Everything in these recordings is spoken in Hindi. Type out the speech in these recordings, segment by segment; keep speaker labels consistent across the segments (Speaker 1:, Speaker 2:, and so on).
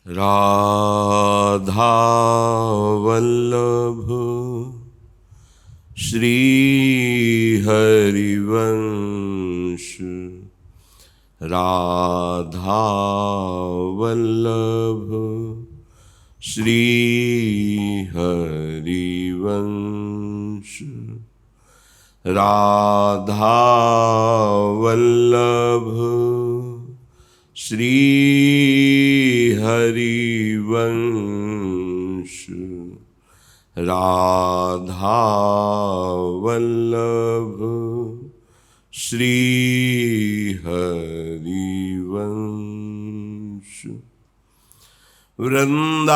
Speaker 1: राधा वल्लभ श्री हरिवंश। राधा वल्लभ श्री हरिवंश। राधा वल्लभ श्री हरिवंश। राधा वल्लभ श्री हरिवंश। वृंदावनेश्वरी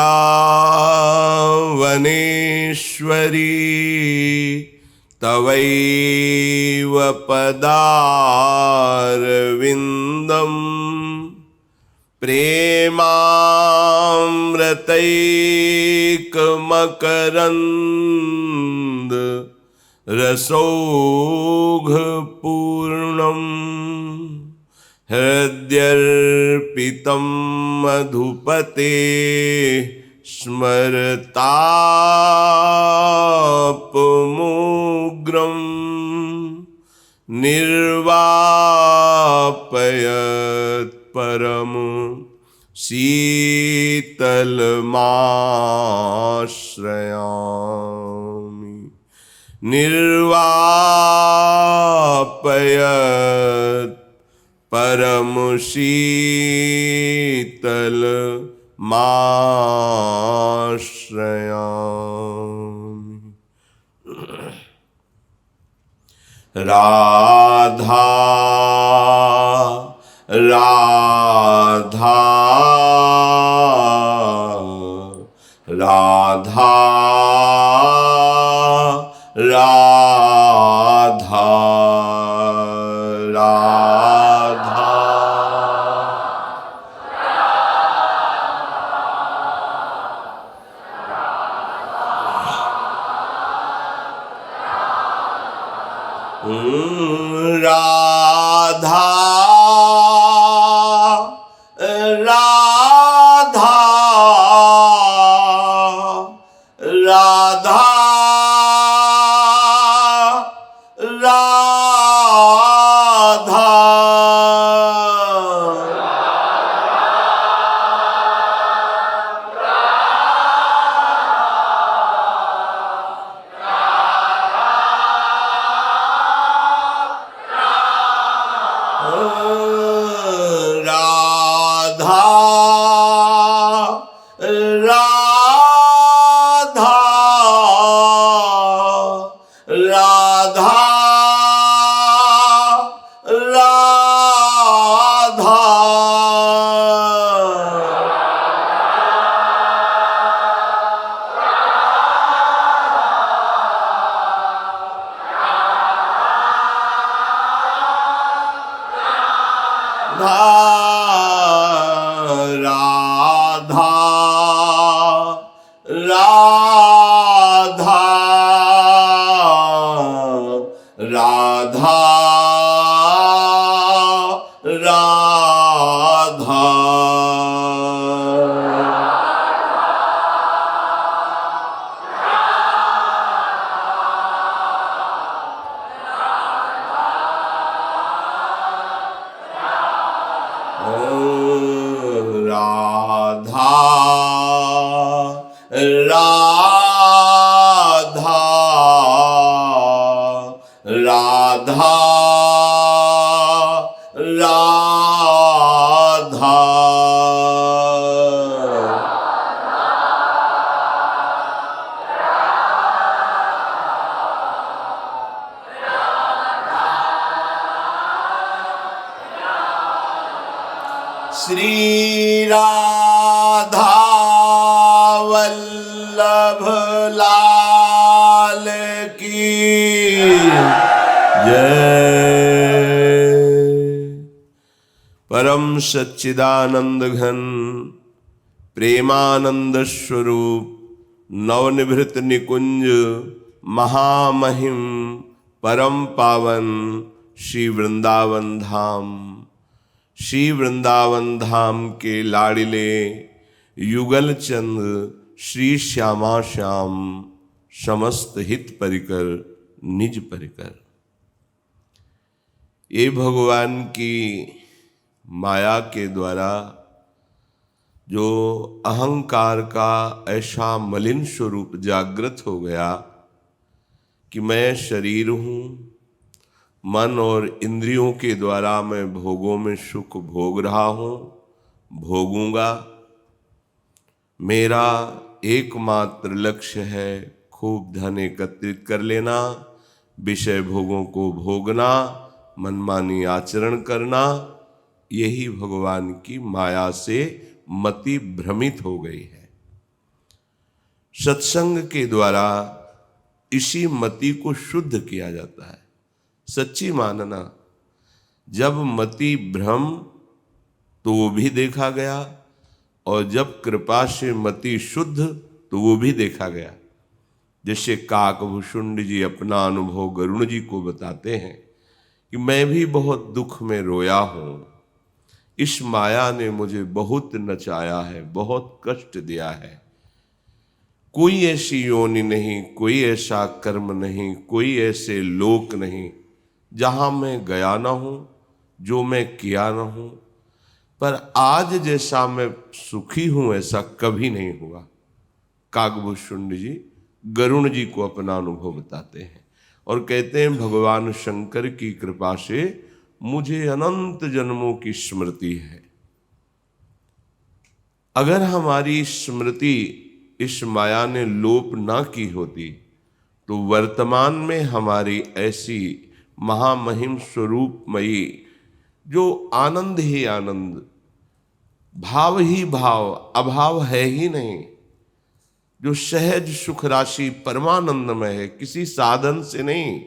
Speaker 1: तवैव पदारविन्दम् प्रेमामृतैकमकरन्द रसौघपूर्णम् हृद्यर्पितं मधुपते स्मरतापमुग्रम् निर्वापयत् परम शीतलमाश्रयामि। निर्वापयत् परम शीतलमाश्रयामि। राधा राधा राधा राधा राधा राधा राधा राधा राधा श्री राधा वल्लभ लाल की जय। परम सच्चिदानंद घन प्रेमानंद स्वरूप नवनिभृत निकुंज महामहिम परम पावन श्री वृंदावन धाम। श्री वृंदावन धाम के लाडिले युगल चंद श्री श्यामा श्याम समस्त हित परिकर निज परिकर। ये भगवान की माया के द्वारा जो अहंकार का ऐसा मलिन स्वरूप जागृत हो गया कि मैं शरीर हूँ, मन और इंद्रियों के द्वारा मैं भोगों में सुख भोग रहा हूँ, भोगूंगा। मेरा एकमात्र लक्ष्य है खूब धन एकत्रित कर लेना, विषय भोगों को भोगना, मनमानी आचरण करना। यही भगवान की माया से मति भ्रमित हो गई है। सत्संग के द्वारा इसी मति को शुद्ध किया जाता है। सच्ची मानना, जब मति भ्रम तो वो भी देखा गया, और जब कृपा से मति शुद्ध तो वो भी देखा गया। जैसे काकभूषुंड जी अपना अनुभव गरुण जी को बताते हैं कि मैं भी बहुत दुख में रोया हूँ, इस माया ने मुझे बहुत नचाया है, बहुत कष्ट दिया है। कोई ऐसी योनि नहीं, कोई ऐसा कर्म नहीं, कोई ऐसे लोक नहीं जहाँ मैं गया न हूँ, जो मैं किया न हूँ। पर आज जैसा मैं सुखी हूँ ऐसा कभी नहीं हुआ। काकभूषुंड जी गरुण जी को अपना अनुभव बताते हैं और कहते हैं भगवान शंकर की कृपा से मुझे अनंत जन्मों की स्मृति है। अगर हमारी स्मृति इस माया ने लोप ना की होती तो वर्तमान में हमारी ऐसी महामहिम स्वरूपमयी जो आनंद ही आनंद, भाव ही भाव, अभाव है ही नहीं, जो सहज सुख राशि परमानंदमय है, किसी साधन से नहीं,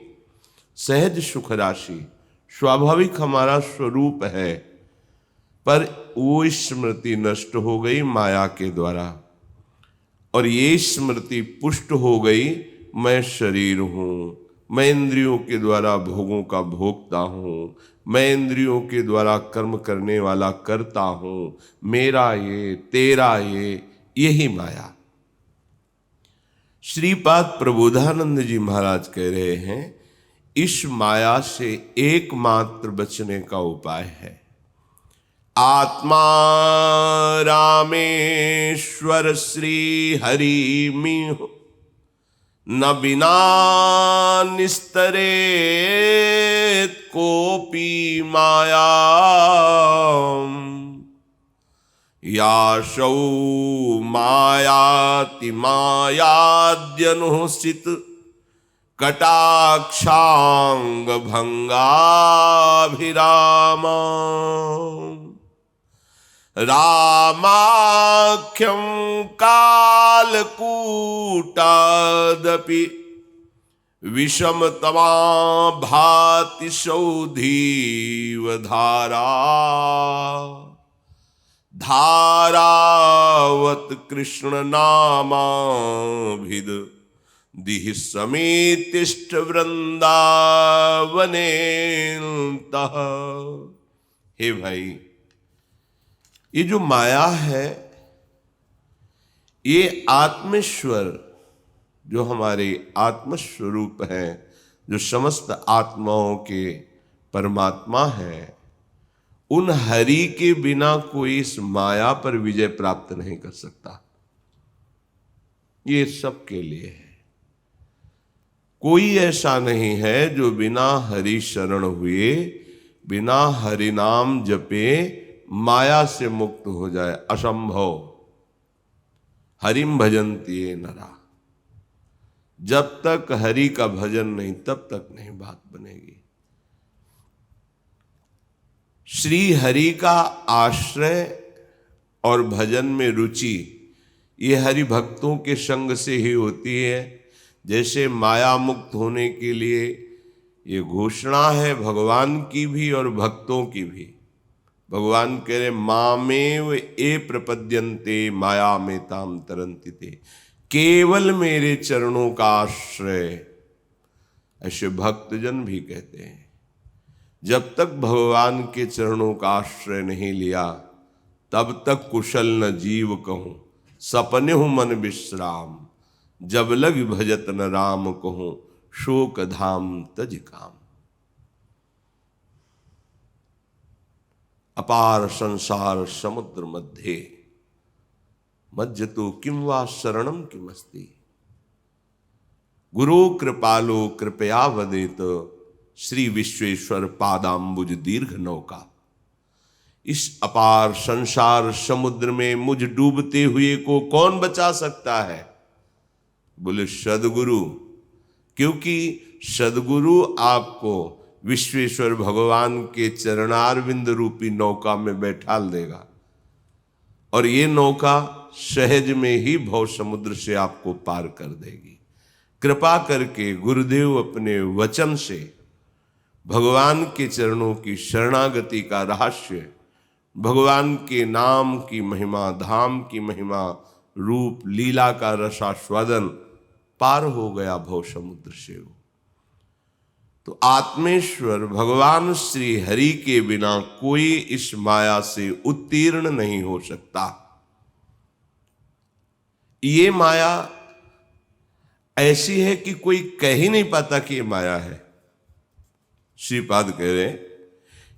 Speaker 1: सहज सुख राशि स्वाभाविक हमारा स्वरूप है। पर वो स्मृति नष्ट हो गई माया के द्वारा, और ये स्मृति पुष्ट हो गई मैं शरीर हूँ, मैं इंद्रियों के द्वारा भोगों का भोगता हूँ, मैं इंद्रियों के द्वारा कर्म करने वाला करता हूँ, मेरा ये तेरा ये, यही माया। श्रीपाद प्रबोधानंद जी महाराज कह रहे हैं इस माया से एकमात्र बचने का उपाय है आत्मा रामेश्वर श्री हरि मिहु न बिना निस्तरे कोपी माया याशौ मायाति मायाद्यनुसित कटाक्षांग भंगाभिराम रामाख्यं कालकूटादपि विषमतमा भाति सौधीव धारा धारावत कृष्ण नामाभिद दिहि समेतिष्ठ वृंदावने। हे भाई, ये जो माया है, ये आत्मेश्वर जो हमारे आत्मस्वरूप हैं, जो समस्त आत्माओं के परमात्मा हैं, उन हरि के बिना कोई इस माया पर विजय प्राप्त नहीं कर सकता। ये सबके लिए है। कोई ऐसा नहीं है जो बिना हरि शरण हुए, बिना हरि नाम जपे माया से मुक्त हो जाए। असंभव। हरिम भजन्ति ये नरा। जब तक हरि का भजन नहीं, तब तक नहीं बात बनेगी। श्री हरि का आश्रय और भजन में रुचि, ये हरि भक्तों के संग से ही होती है। जैसे माया मुक्त होने के लिए ये घोषणा है भगवान की भी और भक्तों की भी। भगवान कह रहे मामेव ए प्रपद्यन्ते माया में ताम तरन्ति ते, केवल मेरे चरणों का आश्रय। ऐसे भक्तजन भी कहते हैं। जब तक भगवान के चरणों का आश्रय नहीं लिया, तब तक कुशल न जीव कहूँ, सपने हूँ मन विश्राम। जब लग भजत न राम कहूँ, शोक धाम तज काम। अपार संसार समुद्र मध्य, मज्जतो किम वा शरणम किमस्ति। गुरु कृपालो कृपया वदेत, श्री विश्वेश्वर पादाम्बुज दीर्घ नौका। इस अपार संसार समुद्र में मुझ डूबते हुए को कौन बचा सकता है? बोले सदगुरु, क्योंकि सदगुरु आपको विश्वेश्वर भगवान के चरणारविंद रूपी नौका में बैठाल देगा, और ये नौका सहज में ही भव समुद्र से आपको पार कर देगी। कृपा करके गुरुदेव अपने वचन से भगवान के चरणों की शरणागति का रहस्य, भगवान के नाम की महिमा, धाम की महिमा, रूप लीला का रसास्वादन पार हो गया भव समुद्र से। तो आत्मेश्वर भगवान श्री हरि के बिना कोई इस माया से उत्तीर्ण नहीं हो सकता। ये माया ऐसी है कि कोई कह ही नहीं पाता कि ये माया है। श्रीपाद कह रहे,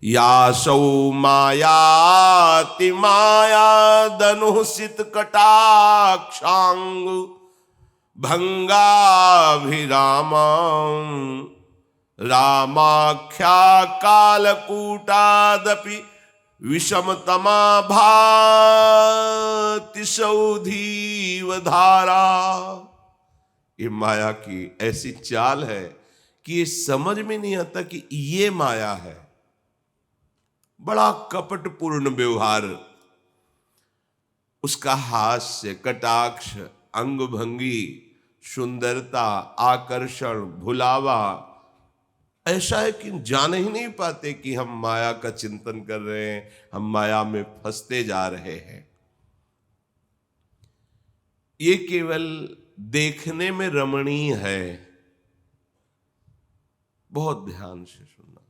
Speaker 1: या सौ मायाति माया दनुसित कटाक्षांग भंगाभिराम। रामाख्या कालकूटादपि विषमतमा भाति सौधीव धारा। ये माया की ऐसी चाल है कि ये समझ में नहीं आता कि ये माया है। बड़ा कपटपूर्ण व्यवहार, उसका हास्य, कटाक्ष, अंग भंगी, सुंदरता, आकर्षण, भुलावा ऐसा है कि जान ही नहीं पाते कि हम माया का चिंतन कर रहे हैं, हम माया में फंसते जा रहे हैं। ये केवल देखने में रमणीय है, बहुत ध्यान से सुनना।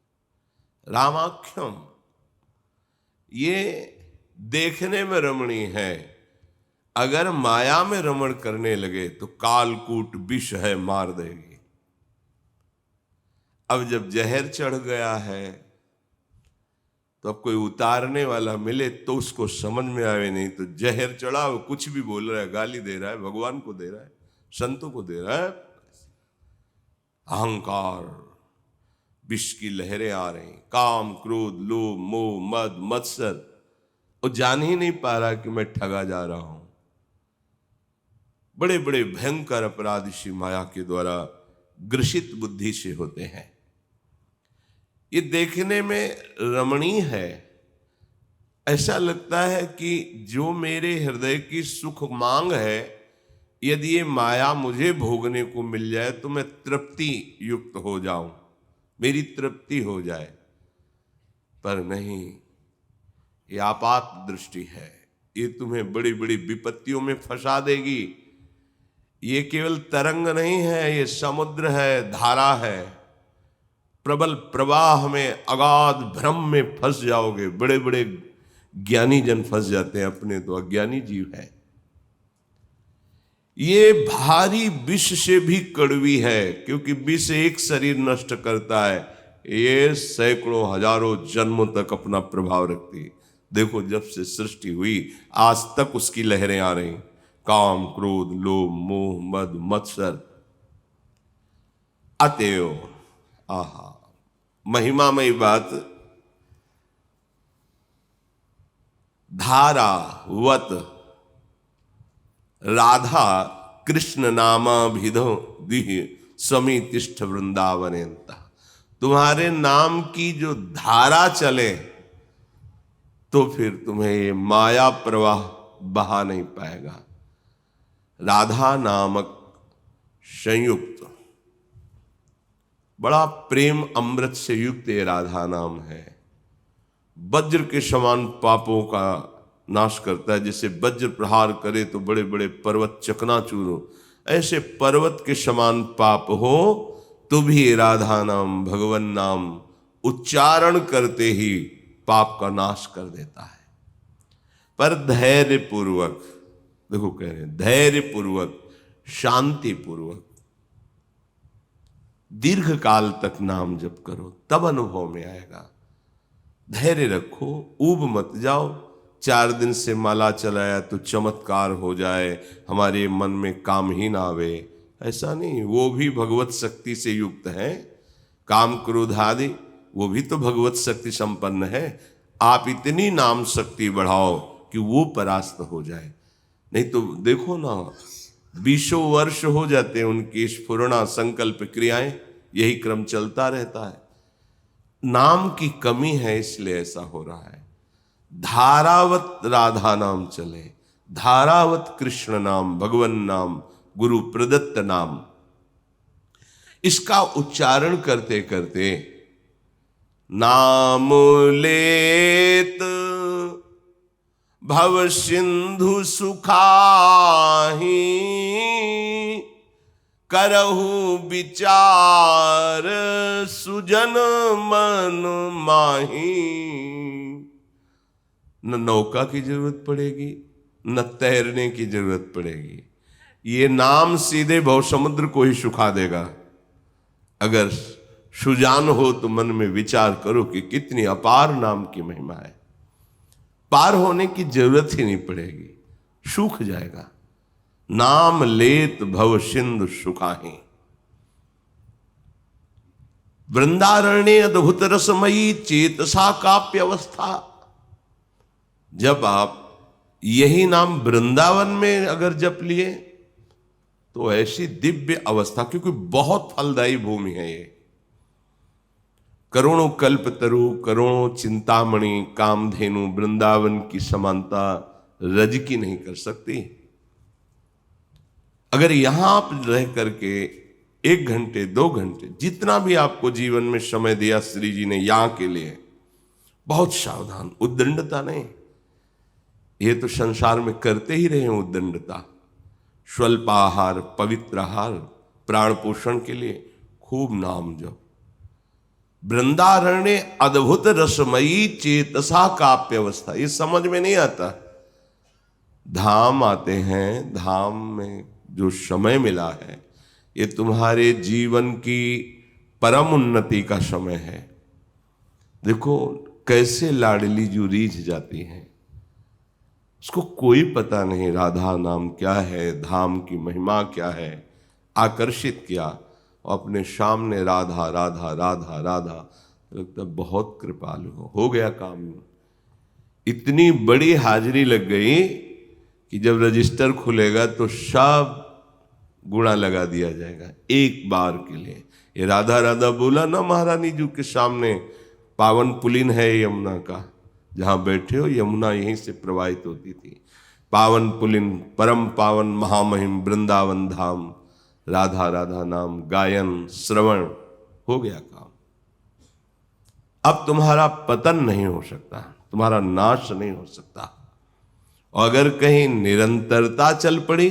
Speaker 1: रामाख्यम, ये देखने में रमणीय है, अगर माया में रमण करने लगे तो कालकूट विष है, मार देगी। अब जब जहर चढ़ गया है तो अब कोई उतारने वाला मिले तो उसको समझ में आवे, नहीं तो जहर चढ़ा, वो कुछ भी बोल रहा है, गाली दे रहा है, भगवान को दे रहा है, संतों को दे रहा है। अहंकार, विष की लहरें आ रही, काम, क्रोध, लोभ, मोह, मद, मत्सर, वो जान ही नहीं पा रहा कि मैं ठगा जा रहा हूं। बड़े बड़े भयंकर अपराध इसी माया के द्वारा ग्रसित बुद्धि से होते हैं। ये देखने में रमणीय है, ऐसा लगता है कि जो मेरे हृदय की सुख मांग है, यदि ये माया मुझे भोगने को मिल जाए तो मैं तृप्ति युक्त हो जाऊं, मेरी तृप्ति हो जाए। पर नहीं, ये आपात दृष्टि है, ये तुम्हें बड़ी बड़ी विपत्तियों में फंसा देगी। ये केवल तरंग नहीं है, ये समुद्र है, धारा है। प्रबल प्रवाह में, अगाध भ्रम में फंस जाओगे। बड़े बड़े ज्ञानी जन फंस जाते हैं, अपने तो अज्ञानी जीव है। ये भारी विष से भी कड़वी है, क्योंकि विष एक शरीर नष्ट करता है, ये सैकड़ों हजारों जन्मों तक अपना प्रभाव रखती है। देखो, जब से सृष्टि हुई आज तक उसकी लहरें आ रही, काम, क्रोध, लोभ, मोह, मद, मत्सर। अतएव आहा, महिमामयी बात, धारावत राधा कृष्ण नामाभिधो दिह समितिष्ठ वृंदावनेन्ता। तुम्हारे नाम की जो धारा चले तो फिर तुम्हें ये माया प्रवाह बहा नहीं पाएगा। राधा नामक संयुक्त, बड़ा प्रेम अमृत से युक्त ये राधा नाम है। वज्र के समान पापों का नाश करता है। जैसे वज्र प्रहार करे तो बड़े बड़े पर्वत चकनाचूर हो, ऐसे पर्वत के समान पाप हो तो भी राधा नाम, भगवान नाम उच्चारण करते ही पाप का नाश कर देता है। पर धैर्य पूर्वक, देखो कह रहे हैं धैर्य पूर्वक, शांति पूर्वक दीर्घ काल तक नाम जप करो, तब अनुभव में आएगा। धैर्य रखो, ऊब मत जाओ। 4 दिन से माला चलाया तो चमत्कार हो जाए, हमारे मन में काम ही ना आवे, ऐसा नहीं। वो भी भगवत शक्ति से युक्त है। काम क्रोध आदि वो भी तो भगवत शक्ति संपन्न है। आप इतनी नाम शक्ति बढ़ाओ कि वो परास्त हो जाए। नहीं तो देखो ना, 20 वर्ष हो जाते हैं उनकी स्फुरणा संकल्प क्रियाएं, यही क्रम चलता रहता है। नाम की कमी है इसलिए ऐसा हो रहा है। धारावत राधा नाम चले, धारावत कृष्ण नाम, भगवन नाम, गुरु प्रदत्त नाम, इसका उच्चारण करते करते नाम लेत भव सिंधु सुखाही, करहु विचार सुजन मन माही। न नौका की जरूरत पड़ेगी, न तैरने की जरूरत पड़ेगी। ये नाम सीधे भव समुद्र को ही सुखा देगा। अगर सुजान हो तो मन में विचार करो कि कितनी अपार नाम की महिमा है। पार होने की जरूरत ही नहीं पड़ेगी, सूख जाएगा। नाम लेत भव सिंधु सुखाही। वृंदारण्य अद्भुत रसमयी चेतसा काप्य अवस्था। जब आप यही नाम वृंदावन में अगर जप लिए तो ऐसी दिव्य अवस्था, क्योंकि बहुत फलदायी भूमि है ये। करोड़ों कल्पतरु, करोड़ों चिंतामणि, कामधेनु वृंदावन की समानता रज की नहीं कर सकती। अगर यहां आप रह करके 1 घंटे 2 घंटे, जितना भी आपको जीवन में समय दिया श्री जी ने यहां के लिए, बहुत सावधान, उद्दंडता नहीं। ये तो संसार में करते ही रहे हैं उद्दंडता। स्वल्पाहार, पवित्र आहार, प्राण पोषण के लिए खूब नाम जप। वृंदारण्य अद्भुत रसमयी चेतसा काप्य अवस्था, ये समझ में नहीं आता। धाम आते हैं, धाम में जो समय मिला है ये तुम्हारे जीवन की परम उन्नति का समय है। देखो कैसे लाडली जो रीझ जाती हैं, उसको कोई पता नहीं राधा नाम क्या है, धाम की महिमा क्या है। आकर्षित किया, अपने सामने राधा राधा राधा राधा, लगता बहुत कृपालु हो गया काम। इतनी बड़ी हाजिरी लग गई कि जब रजिस्टर खुलेगा तो सब गुणा लगा दिया जाएगा एक बार के लिए। ये राधा राधा बोला ना महारानी जी के सामने, पावन पुलिन है यमुना का, जहां बैठे हो यमुना यहीं से प्रवाहित होती थी। पावन पुलिन, परम पावन महामहिम वृंदावन धाम, राधा राधा नाम गायन श्रवण, हो गया काम। अब तुम्हारा पतन नहीं हो सकता, तुम्हारा नाश नहीं हो सकता। और अगर कहीं निरंतरता चल पड़ी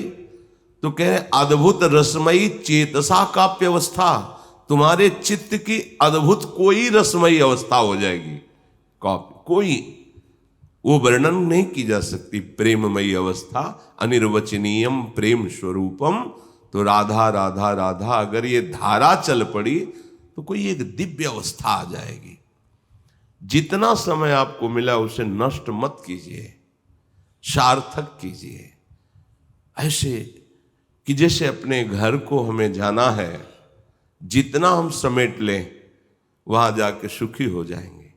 Speaker 1: तो कह रहे अद्भुत रसमयी चेतसा काप्य अवस्था, तुम्हारे चित्त की अद्भुत कोई रसमयी अवस्था हो जाएगी। काप्य कोई, वो वर्णन नहीं की जा सकती। प्रेममयी अवस्था, अनिर्वचनीयम प्रेम स्वरूपम। तो राधा राधा राधा अगर ये धारा चल पड़ी तो कोई एक दिव्य अवस्था आ जाएगी। जितना समय आपको मिला उसे नष्ट मत कीजिए, सार्थक कीजिए। ऐसे कि जैसे अपने घर को हमें जाना है, जितना हम समेट लें वहां जाके सुखी हो जाएंगे।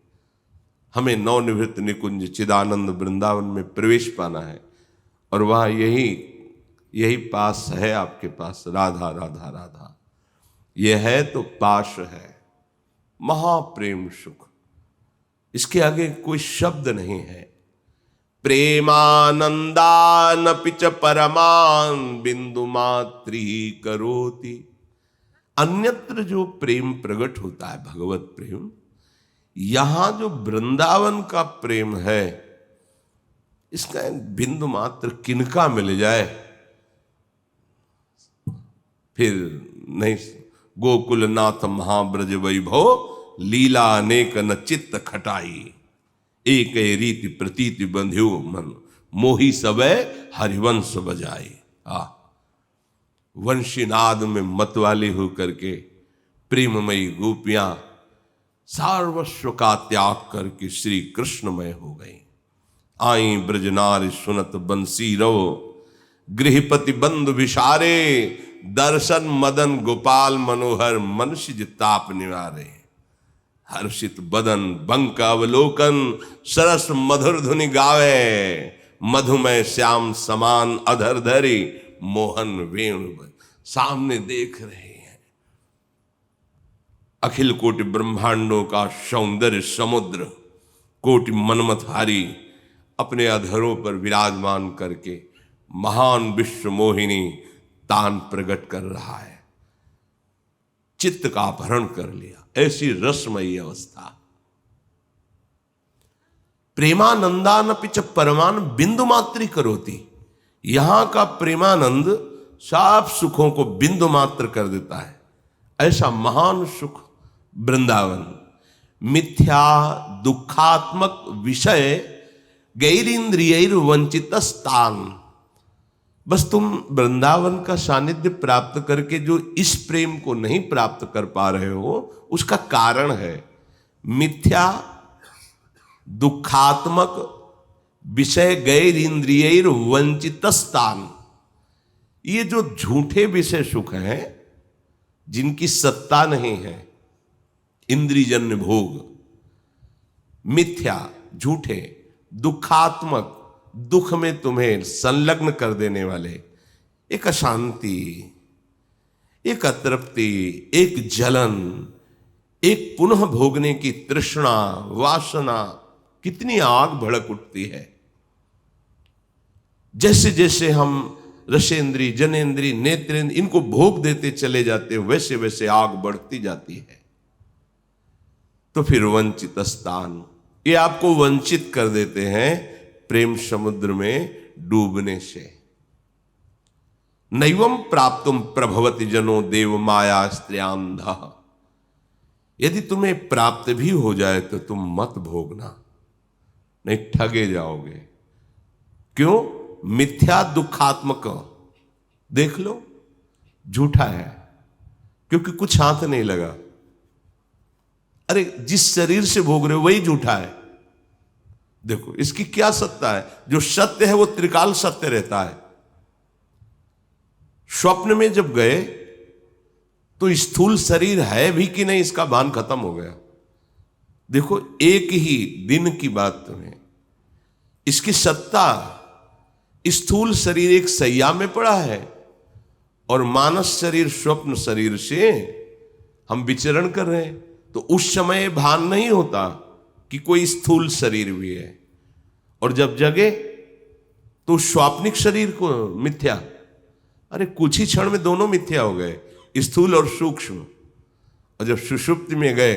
Speaker 1: हमें नवनिवृत्त निकुंज चिदानंद वृंदावन में प्रवेश पाना है, और वहां यही पास है आपके पास, राधा राधा राधा। यह है तो पाश है, महाप्रेम सुख, इसके आगे कोई शब्द नहीं है। प्रेमानंदानपि च परमान बिंदु मात्री करोति। अन्यत्र जो प्रेम प्रकट होता है भगवत प्रेम, यहां जो वृंदावन का प्रेम है, इसका एक बिंदु मात्र किनका मिल जाए फिर नहीं। गोकुलनाथ महाब्रज वैभव लीला अनेक न चित्त खटाई, एक रीति प्रतीति बंध्यो मन। मोही सबे हरिवंश बजाई। वंशीनाद में मतवाली होकर के प्रेममयी गोपियां सर्वस्व का त्याग करके श्री कृष्णमय हो गई। आई ब्रजनार सुनत बंसी रवो, गृहपति बंधु विसारे, दर्शन मदन गोपाल मनोहर, मनुष्य ताप निवारे। हर्षित बदन बंक अवलोकन, सरस मधुर धुनि गावे, मधुमय श्याम समान अधर धरी, मोहन वेणु। सामने देख रहे हैं अखिल कोटि ब्रह्मांडों का सौंदर्य समुद्र, कोटि मनमथहारी अपने अधरों पर विराजमान करके महान विश्व मोहिनी तान प्रकट कर रहा है। चित्त का अपहरण कर लिया, ऐसी रसमयी अवस्था। प्रेमानंदान पिच परमान बिंदु मात्र करोती। यहां का प्रेमानंद सब सुखों को बिंदु मात्र कर देता है। ऐसा महान सुख वृंदावन। मिथ्या दुखात्मक विषय गैरिंद्रियर वंचित स्थान। बस तुम वृंदावन का सानिध्य प्राप्त करके जो इस प्रेम को नहीं प्राप्त कर पा रहे हो, उसका कारण है मिथ्या दुखात्मक विषय गैर इंद्रियर वंचित स्थान। ये जो झूठे विषय सुख हैं, जिनकी सत्ता नहीं है, इंद्रियजन्य भोग, मिथ्या झूठे, दुखात्मक दुख में तुम्हें संलग्न कर देने वाले, एक अशांति, एक अतृप्ति, एक जलन, एक पुनः भोगने की तृष्णा, वासना, कितनी आग भड़क उठती है। जैसे जैसे हम रसेंद्री, जनेन्द्री, नेत्रेंद्र इनको भोग देते चले जाते हैं, वैसे वैसे आग बढ़ती जाती है। तो फिर वंचित स्थान, ये आपको वंचित कर देते हैं प्रेम समुद्र में डूबने से। नैवम प्राप्तुम प्रभवति जनो देव माया स्त्रियांधा। यदि तुम्हें प्राप्त भी हो जाए तो तुम मत भोगना, नहीं ठगे जाओगे। क्यों? मिथ्या दुखात्मक, देख लो झूठा है, क्योंकि कुछ हाथ नहीं लगा। अरे जिस शरीर से भोग रहे हो वही झूठा है। देखो इसकी क्या सत्ता है? जो सत्य है वो त्रिकाल सत्य रहता है। स्वप्न में जब गए तो स्थूल शरीर है भी कि नहीं, इसका भान खत्म हो गया। देखो एक ही दिन की बात तुम्हें, इसकी सत्ता, स्थूल शरीर एक सैया में पड़ा है और मानस शरीर स्वप्न शरीर से हम विचरण कर रहे हैं। तो उस समय भान नहीं होता कि कोई स्थूल शरीर भी है, और जब जगे तो स्वाप्निक शरीर को मिथ्या। अरे कुछ ही क्षण में दोनों मिथ्या हो गए, स्थूल और सूक्ष्म। और जब सुषुप्ति में गए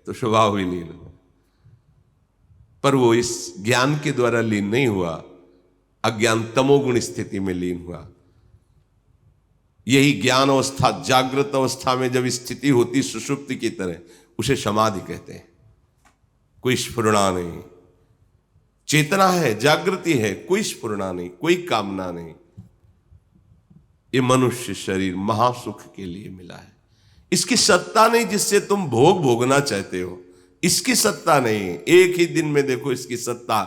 Speaker 1: तो स्वभाव ही लीन हुआ। पर वो इस ज्ञान के द्वारा लीन नहीं हुआ, अज्ञान तमोगुण स्थिति में लीन हुआ। यही ज्ञान अवस्था, जागृत अवस्था में जब स्थिति होती सुषुप्ति की तरह, उसे समाधि कहते हैं। कोई स्फुरणा नहीं, चेतना है, जागृति है, कोई स्फुरणा नहीं, कोई कामना नहीं। ये मनुष्य शरीर महासुख के लिए मिला है। इसकी सत्ता नहीं जिससे तुम भोग भोगना चाहते हो, इसकी सत्ता नहीं। एक ही दिन में देखो इसकी सत्ता।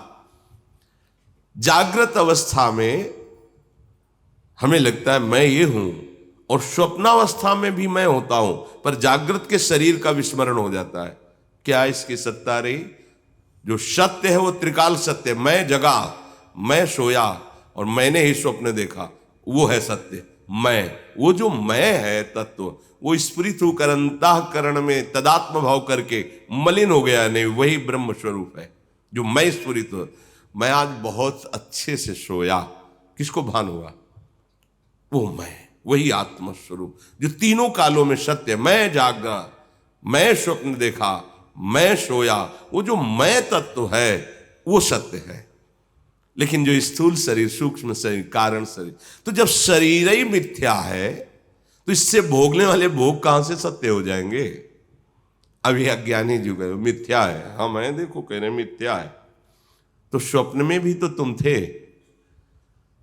Speaker 1: जागृत अवस्था में हमें लगता है मैं ये हूं, और स्वप्नावस्था में भी मैं होता हूं, पर जागृत के शरीर का विस्मरण हो जाता है। क्या इसकी सत्ता रही? जो सत्य है वो त्रिकाल सत्य। मैं जगा, मैं सोया और मैंने ही स्वप्न देखा, वो है सत्य। मैं, वो जो मैं है तत्व, वो स्फुरित होकर अंतःकरण में तदात्म भाव करके मलिन हो गया नहीं, वही ब्रह्म स्वरूप है जो मैं स्फुरित हो। मैं आज बहुत अच्छे से सोया, किसको भान हुआ? वो मैं, वही आत्म स्वरूप जो तीनों कालों में सत्य। मैं जागा, मैं स्वप्न देखा, मैं सोया, वो जो मैं तत्व है वो सत्य है। लेकिन जो स्थूल शरीर, सूक्ष्म शरीर, कारण शरीर, तो जब शरीर ही मिथ्या है तो इससे भोगने वाले भोग कहां से सत्य हो जाएंगे? अभी अज्ञानी जुग है, मिथ्या है। हाँ मैं देखो कह रहे मिथ्या है, तो स्वप्न में भी तो तुम थे,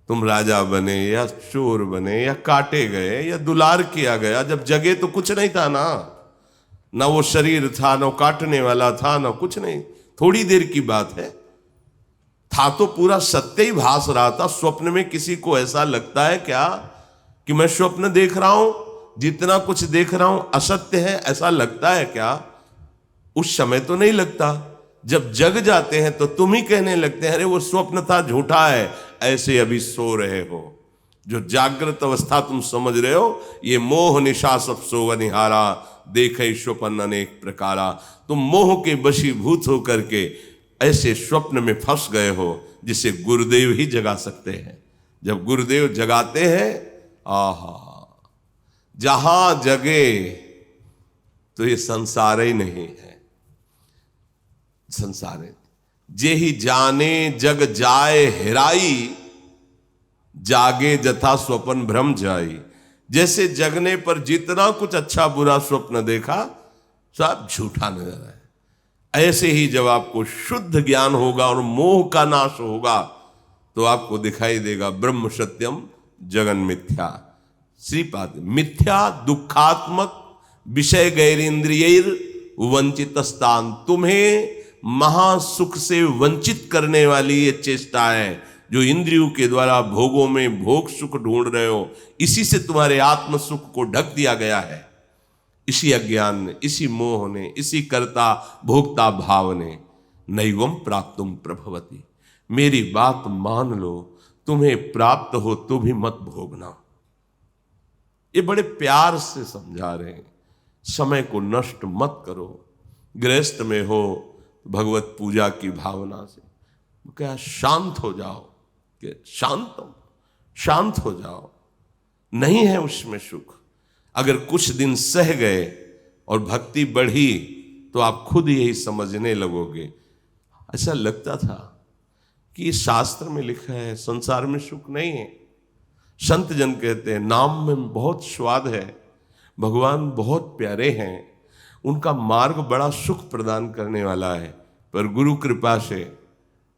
Speaker 1: तुम राजा बने या चोर बने या काटे गए या दुलार किया गया, जब जगे तो कुछ नहीं था ना वो शरीर था, ना काटने वाला था, ना कुछ नहीं, थोड़ी देर की बात है। था तो पूरा सत्य ही भास रहा था। स्वप्न में किसी को ऐसा लगता है क्या कि मैं स्वप्न देख रहा हूं, जितना कुछ देख रहा हूं असत्य है, ऐसा लगता है क्या? उस समय तो नहीं लगता। जब जग जाते हैं तो तुम ही कहने लगते हैं अरे वो स्वप्न था, झूठा है, ऐसे अभी सो रहे हो। जो जागृत अवस्था तुम समझ रहे हो, ये मोह निशा सब सोवनिहारा, देखे स्वप्न अनेक प्रकारा। तुम मोह के वशीभूत होकर के ऐसे स्वप्न में फंस गए हो जिसे गुरुदेव ही जगा सकते हैं। जब गुरुदेव जगाते हैं, आहा, जहां जगे तो ये संसार ही नहीं है। संसार है जे ही जाने जग जाए हेराई, जागे जथा स्वप्न भ्रम जाई। जैसे जगने पर जितना कुछ अच्छा बुरा स्वप्न देखा सब झूठा नजर आए, ऐसे ही जब आपको शुद्ध ज्ञान होगा और मोह का नाश होगा तो आपको दिखाई देगा ब्रह्म सत्यम जगन मिथ्या। श्रीपाद मिथ्या दुखात्मक विषय गैरेंद्रियर वंचित स्थान। तुम्हें महासुख से वंचित करने वाली ये चेष्टा है जो इंद्रियों के द्वारा भोगों में भोग सुख ढूंढ रहे हो, इसी से तुम्हारे आत्म सुख को ढक दिया गया है। इसी अज्ञान ने, इसी मोह ने, इसी कर्ता भोक्ता भाव ने नैवम प्राप्तुम प्रभवती। मेरी बात मान लो, तुम्हें प्राप्त हो तो भी मत भोगना। ये बड़े प्यार से समझा रहे हैं। समय को नष्ट मत करो। गृहस्थ में हो भगवत पूजा की भावना से क्या शांत हो जाओ, कि शांत हो जाओ। नहीं है उसमें सुख। अगर कुछ दिन सह गए और भक्ति बढ़ी तो आप खुद यही समझने लगोगे। ऐसा लगता था कि शास्त्र में लिखा है संसार में सुख नहीं है। संत जन कहते हैं नाम में बहुत स्वाद है, भगवान बहुत प्यारे हैं, उनका मार्ग बड़ा सुख प्रदान करने वाला है, पर गुरु कृपा से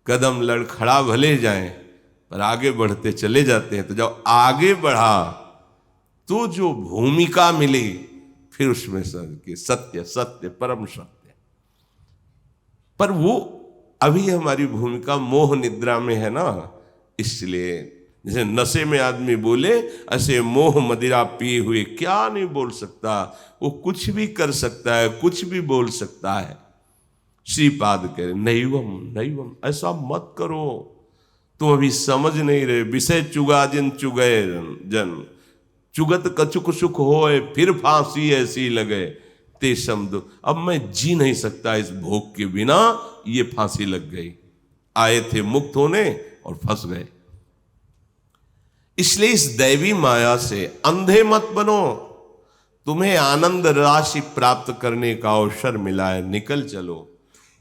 Speaker 1: कदम लड़खड़ा भले जाएं पर आगे बढ़ते चले जाते हैं। तो जब आगे बढ़ा तो जो भूमिका मिली फिर उसमें सत्य सत्य परम सत्य। पर वो अभी हमारी भूमिका मोह निद्रा में है ना, इसलिए जैसे नशे में आदमी बोले ऐसे मोह मदिरा पिए हुए क्या नहीं बोल सकता। वो कुछ भी कर सकता है, कुछ भी बोल सकता है। श्रीपाद कह रहे नैवम नैवम, ऐसा मत करो, तुम अभी समझ नहीं रहे। विषय चुगा जिन चुगए जन, चुगत कचुक सुख होए, फिर फांसी ऐसी लगे ते शब्द। अब मैं जी नहीं सकता इस भोग के बिना, ये फांसी लग गई। आए थे मुक्त होने और फंस गए। इसलिए इस दैवी माया से अंधे मत बनो। तुम्हें आनंद राशि प्राप्त करने का अवसर मिला है, निकल चलो।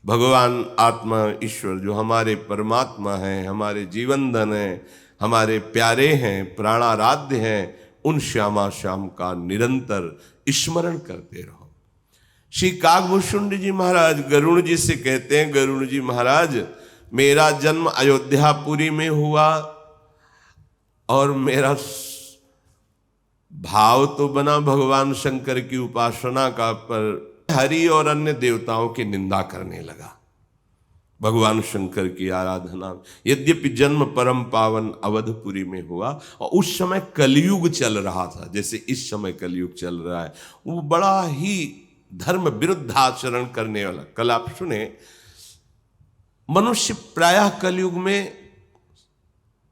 Speaker 1: भगवान आत्मा ईश्वर जो हमारे परमात्मा हैं, हमारे जीवन धन हैं, हमारे प्यारे हैं, प्राणाराध्य हैं, उन श्यामा श्याम का निरंतर स्मरण करते रहो। श्री काकभूषुंड जी महाराज गरुण जी से कहते हैं, गरुण जी महाराज मेरा जन्म अयोध्यापुरी में हुआ और मेरा भाव तो बना भगवान शंकर की उपासना का, पर हरि और अन्य देवताओं की निंदा करने लगा। भगवान शंकर की आराधना, यद्यपि जन्म परम पावन अवधपुरी में हुआ और उस समय कलयुग चल रहा था, जैसे इस समय कलयुग चल रहा है। वो बड़ा ही धर्म विरुद्ध आचरण करने वाला। कल आप सुने, मनुष्य प्रायः कलयुग में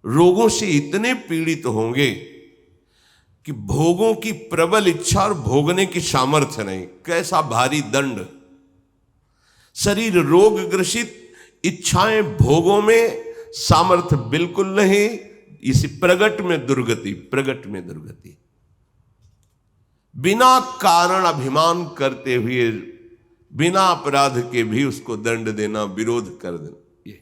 Speaker 1: रोगों से इतने पीड़ित होंगे कि भोगों की प्रबल इच्छा और भोगने की सामर्थ्य नहीं। कैसा भारी दंड। शरीर रोग ग्रसित, इच्छाएं भोगों में, सामर्थ्य बिल्कुल नहीं। इसी प्रगट में दुर्गति, प्रगट में दुर्गति। बिना कारण अभिमान करते हुए, बिना अपराध के भी उसको दंड देना, विरोध कर देना, ये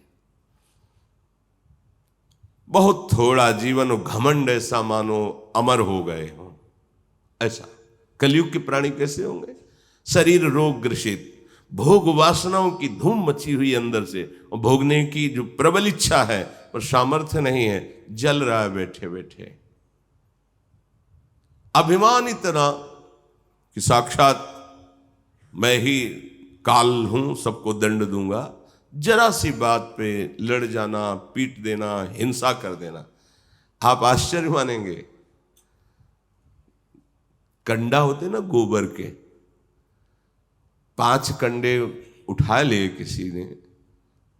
Speaker 1: बहुत थोड़ा जीवन हो। घमंड ऐसा मानो अमर हो गए हो, ऐसा कलयुग के प्राणी कैसे होंगे। शरीर रोग ग्रसित, भोग वासनाओं की धूम मची हुई अंदर से, और भोगने की जो प्रबल इच्छा है पर सामर्थ्य नहीं है, जल रहा है बैठे बैठे। अभिमान इतना कि साक्षात मैं ही काल हूं, सबको दंड दूंगा। जरा सी बात पे लड़ जाना, पीट देना, हिंसा कर देना। आप आश्चर्य मानेंगे, कंडा होते ना गोबर के, 5 कंडे उठा लिए किसी ने,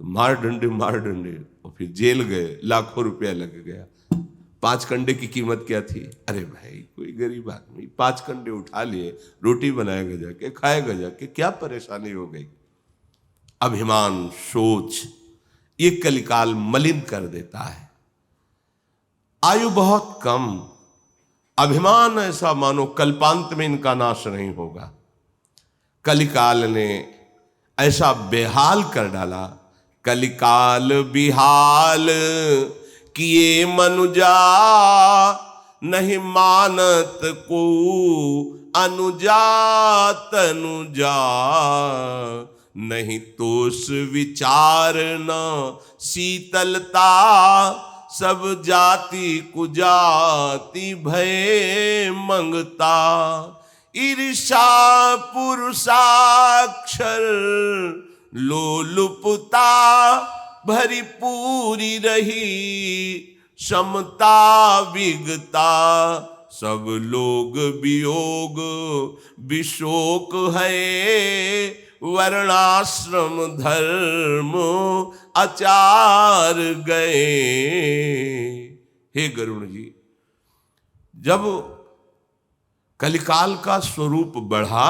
Speaker 1: मार डंडे और फिर जेल गए, लाखों रुपया लग गया। 5 कंडे की कीमत क्या थी? अरे भाई कोई गरीब आदमी 5 कंडे उठा लिए, रोटी बनाएगा जाके, खाएगा जाके, क्या परेशानी हो गई? अभिमान, सोच, ये कलिकाल मलिन कर देता है। आयु बहुत कम, अभिमान ऐसा मानो कल्पांत में इनका नाश नहीं होगा। कलिकाल ने ऐसा बेहाल कर डाला, कलिकाल बिहाल किए मनुजा, नहीं मानत को अनुजा तनुजा, नहीं तोष विचार न शीतलता, सब जाति कुजाति भय मंगता, ईर्षा पुरुषाक्षर लोलुपता, भरी पूरी रही समता विगता, सब लोग वियोग विशोक है, वर्णाश्रम धर्म आचार गए। हे गरुण जी, जब कलिकाल का स्वरूप बढ़ा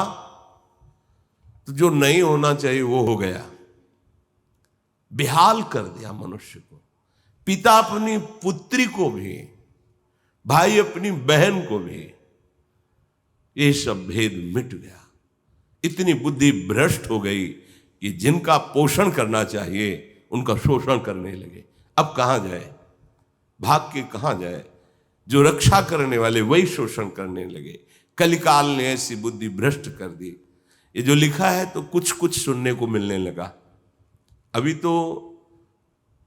Speaker 1: तो जो नहीं होना चाहिए वो हो गया, बेहाल कर दिया मनुष्य को। पिता अपनी पुत्री को भी, भाई अपनी बहन को भी, ये सब भेद मिट गया। इतनी बुद्धि भ्रष्ट हो गई कि जिनका पोषण करना चाहिए उनका शोषण करने लगे। अब कहां जाए, भाग के कहां जाए? जो रक्षा करने वाले वही शोषण करने लगे। कलिकाल ने ऐसी बुद्धि भ्रष्ट कर दी। ये जो लिखा है तो कुछ कुछ सुनने को मिलने लगा। अभी तो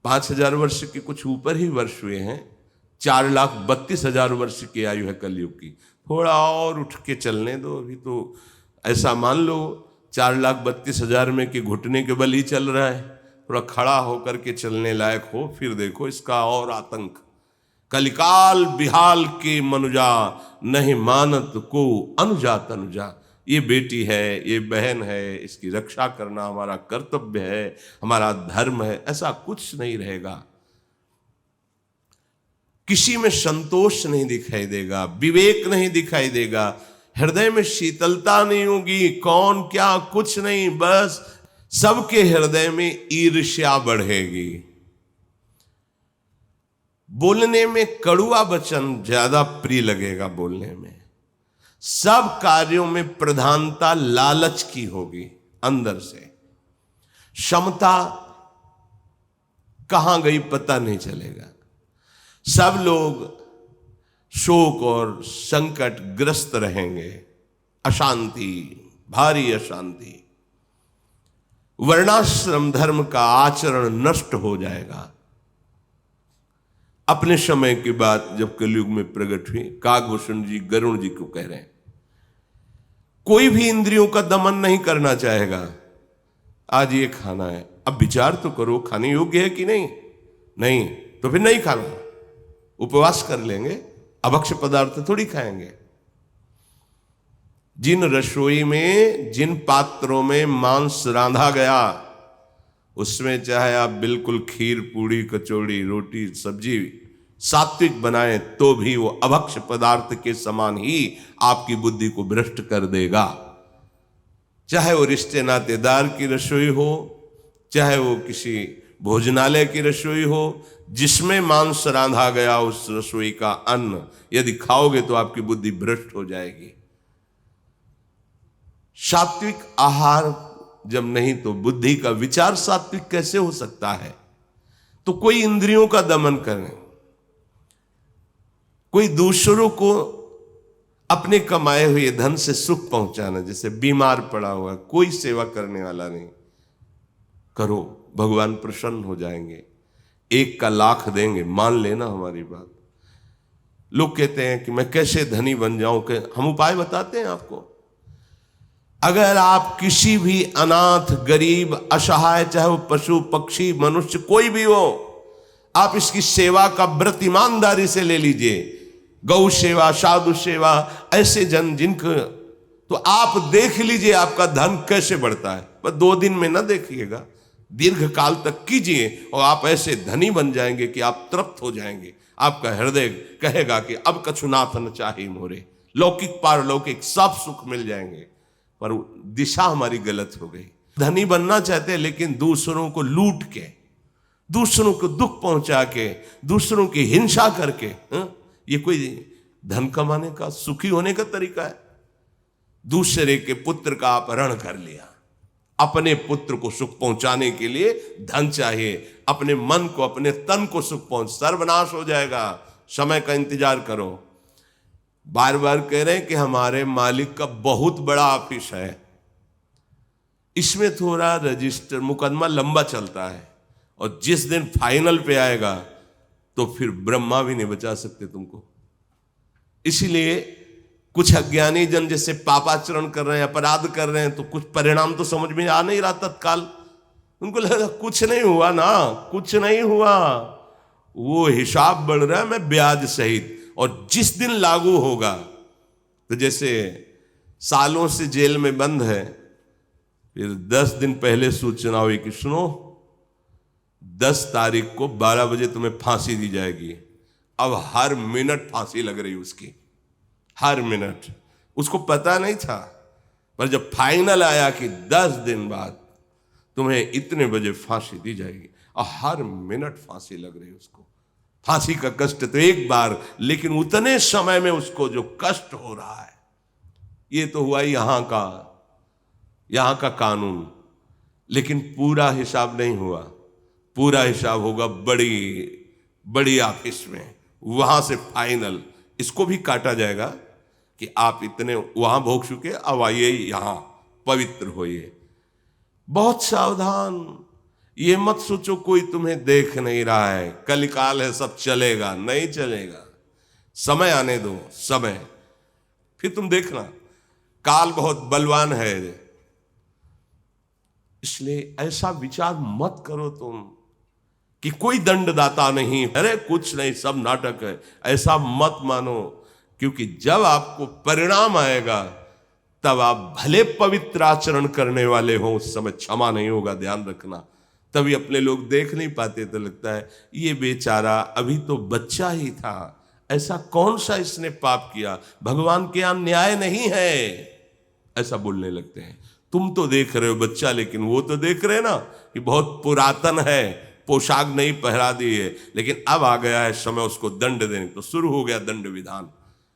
Speaker 1: 5000 वर्ष के कुछ ऊपर ही वर्ष हुए हैं, 4,32,000 वर्ष की आयु है कलयुग की। थोड़ा और उठ के चलने दो। अभी तो ऐसा मान लो 4,32,000 में कि घुटने के बल ही चल रहा है, थोड़ा खड़ा होकर के चलने लायक हो, फिर देखो इसका और आतंक। कलिकाल बिहाल के मनुजा, नहीं मानत को अनुजा तनुजा। ये बेटी है, ये बहन है, इसकी रक्षा करना हमारा कर्तव्य है, हमारा धर्म है। ऐसा कुछ नहीं रहेगा। किसी में संतोष नहीं दिखाई देगा, विवेक नहीं दिखाई देगा, हृदय में शीतलता नहीं होगी। कौन क्या कुछ नहीं, बस सबके हृदय में ईर्ष्या बढ़ेगी। बोलने में कड़ुआ वचन ज्यादा प्रिय लगेगा बोलने में। सब कार्यों में प्रधानता लालच की होगी अंदर से। क्षमता कहां गई पता नहीं चलेगा। सब लोग शोक और संकट ग्रस्त रहेंगे। अशांति, भारी अशांति। वर्णाश्रम धर्म का आचरण नष्ट हो जाएगा। अपने समय की बात जब कलयुग में प्रकट हुई, काकभूषण जी गरुण जी को कह रहे हैं, कोई भी इंद्रियों का दमन नहीं करना चाहेगा। आज ये खाना है, अब विचार तो करो खाने योग्य है कि नहीं। नहीं तो फिर नहीं खाना, उपवास कर लेंगे, अभक्ष्य पदार्थ थोड़ी खाएंगे। जिन रसोई में, जिन पात्रों में मांस रांधा गया, उसमें चाहे आप बिल्कुल खीर, पूड़ी, कचौड़ी, रोटी, सब्जी सात्विक बनाएं तो भी वो अभक्ष्य पदार्थ के समान ही आपकी बुद्धि को भ्रष्ट कर देगा। चाहे वो रिश्ते नातेदार की रसोई हो, चाहे वो किसी भोजनालय की रसोई हो, जिसमें मांस रांधा गया उस रसोई का अन्न यदि खाओगे तो आपकी बुद्धि भ्रष्ट हो जाएगी। सात्विक आहार जब नहीं तो बुद्धि का विचार सात्विक कैसे हो सकता है? तो कोई इंद्रियों का दमन करें, कोई दूसरों को अपने कमाए हुए धन से सुख पहुंचाना। जैसे बीमार पड़ा हुआ, कोई सेवा करने वाला नहीं, करो, भगवान प्रसन्न हो जाएंगे। एक का लाख देंगे, मान लेना हमारी बात। लोग कहते हैं कि मैं कैसे धनी बन जाऊं, कि हम उपाय बताते हैं आपको। अगर आप किसी भी अनाथ, गरीब, असहाय, चाहे वो पशु पक्षी मनुष्य कोई भी हो, आप इसकी सेवा का व्रत ईमानदारी से ले लीजिए, गौ सेवा, साधु सेवा, ऐसे जन जिनको, तो आप देख लीजिए आपका धन कैसे बढ़ता है। पर 2 दिन में ना देखिएगा, दीर्घ काल तक कीजिए और आप ऐसे धनी बन जाएंगे कि आप तृप्त हो जाएंगे। आपका हृदय कहेगा कि अब कछुनाथ न चाहे मोरे, लौकिक पारलौकिक सब सुख मिल जाएंगे। पर दिशा हमारी गलत हो गई। धनी बनना चाहते हैं लेकिन दूसरों को लूट के, दूसरों को दुख पहुंचा के, दूसरों की हिंसा करके, ये कोई धन कमाने का, सुखी होने का तरीका है? दूसरे के पुत्र का अपहरण कर लिया, अपने पुत्र को सुख पहुंचाने के लिए धन चाहिए, अपने मन को, अपने तन को सुख पहुंच, सर्वनाश हो जाएगा। समय का इंतजार करो। बार बार कह रहे हैं कि हमारे मालिक का बहुत बड़ा ऑफिस है, इसमें थोड़ा रजिस्टर मुकदमा लंबा चलता है, और जिस दिन फाइनल पे आएगा तो फिर ब्रह्मा भी नहीं बचा सकते तुमको। इसीलिए कुछ अज्ञानी जन जैसे पापाचरण कर रहे हैं, अपराध कर रहे हैं, तो कुछ परिणाम तो समझ में आ नहीं रहा तत्काल। उनको लगा कुछ नहीं हुआ ना, कुछ नहीं हुआ, वो हिसाब बढ़ रहा है मैं ब्याज सहित। और जिस दिन लागू होगा, तो जैसे सालों से जेल में बंद है, फिर 10 दिन पहले सूचना हुई कि सुनो 10 तारीख को 12 बजे तुम्हें फांसी दी जाएगी। अब हर मिनट फांसी लग रही उसकी, हर मिनट। उसको पता नहीं था, पर जब फाइनल आया कि 10 दिन बाद तुम्हें इतने बजे फांसी दी जाएगी, और हर मिनट फांसी लग रही उसको। फांसी का कष्ट तो एक बार, लेकिन उतने समय में उसको जो कष्ट हो रहा है, ये तो हुआ यहां का कानून। लेकिन पूरा हिसाब नहीं हुआ, पूरा हिसाब होगा बड़ी ऑफिस में, वहां से फाइनल इसको भी काटा जाएगा कि आप इतने वहां भोग चुके, अब आइए यहां पवित्र होइए। बहुत सावधान, ये मत सोचो कोई तुम्हें देख नहीं रहा है, कलिकाल है सब चलेगा, नहीं चलेगा। समय आने दो, समय, फिर तुम देखना काल बहुत बलवान है। इसलिए ऐसा विचार मत करो तुम कि कोई दंडदाता नहीं, अरे कुछ नहीं, सब नाटक है, ऐसा मत मानो। क्योंकि जब आपको परिणाम आएगा, तब आप भले पवित्र आचरण करने वाले हो, उस समय क्षमा नहीं होगा, ध्यान रखना। तभी अपने लोग देख नहीं पाते, तो लगता है ये बेचारा अभी तो बच्चा ही था, ऐसा कौन सा इसने पाप किया, भगवान के यहाँ न्याय नहीं है, ऐसा बोलने लगते हैं। तुम तो देख रहे हो बच्चा, लेकिन वो तो देख रहे ना कि बहुत पुरातन है, पोशाक नहीं पहरा दी है, लेकिन अब आ गया है समय उसको दंड देने। तो शुरू हो गया दंड विधान।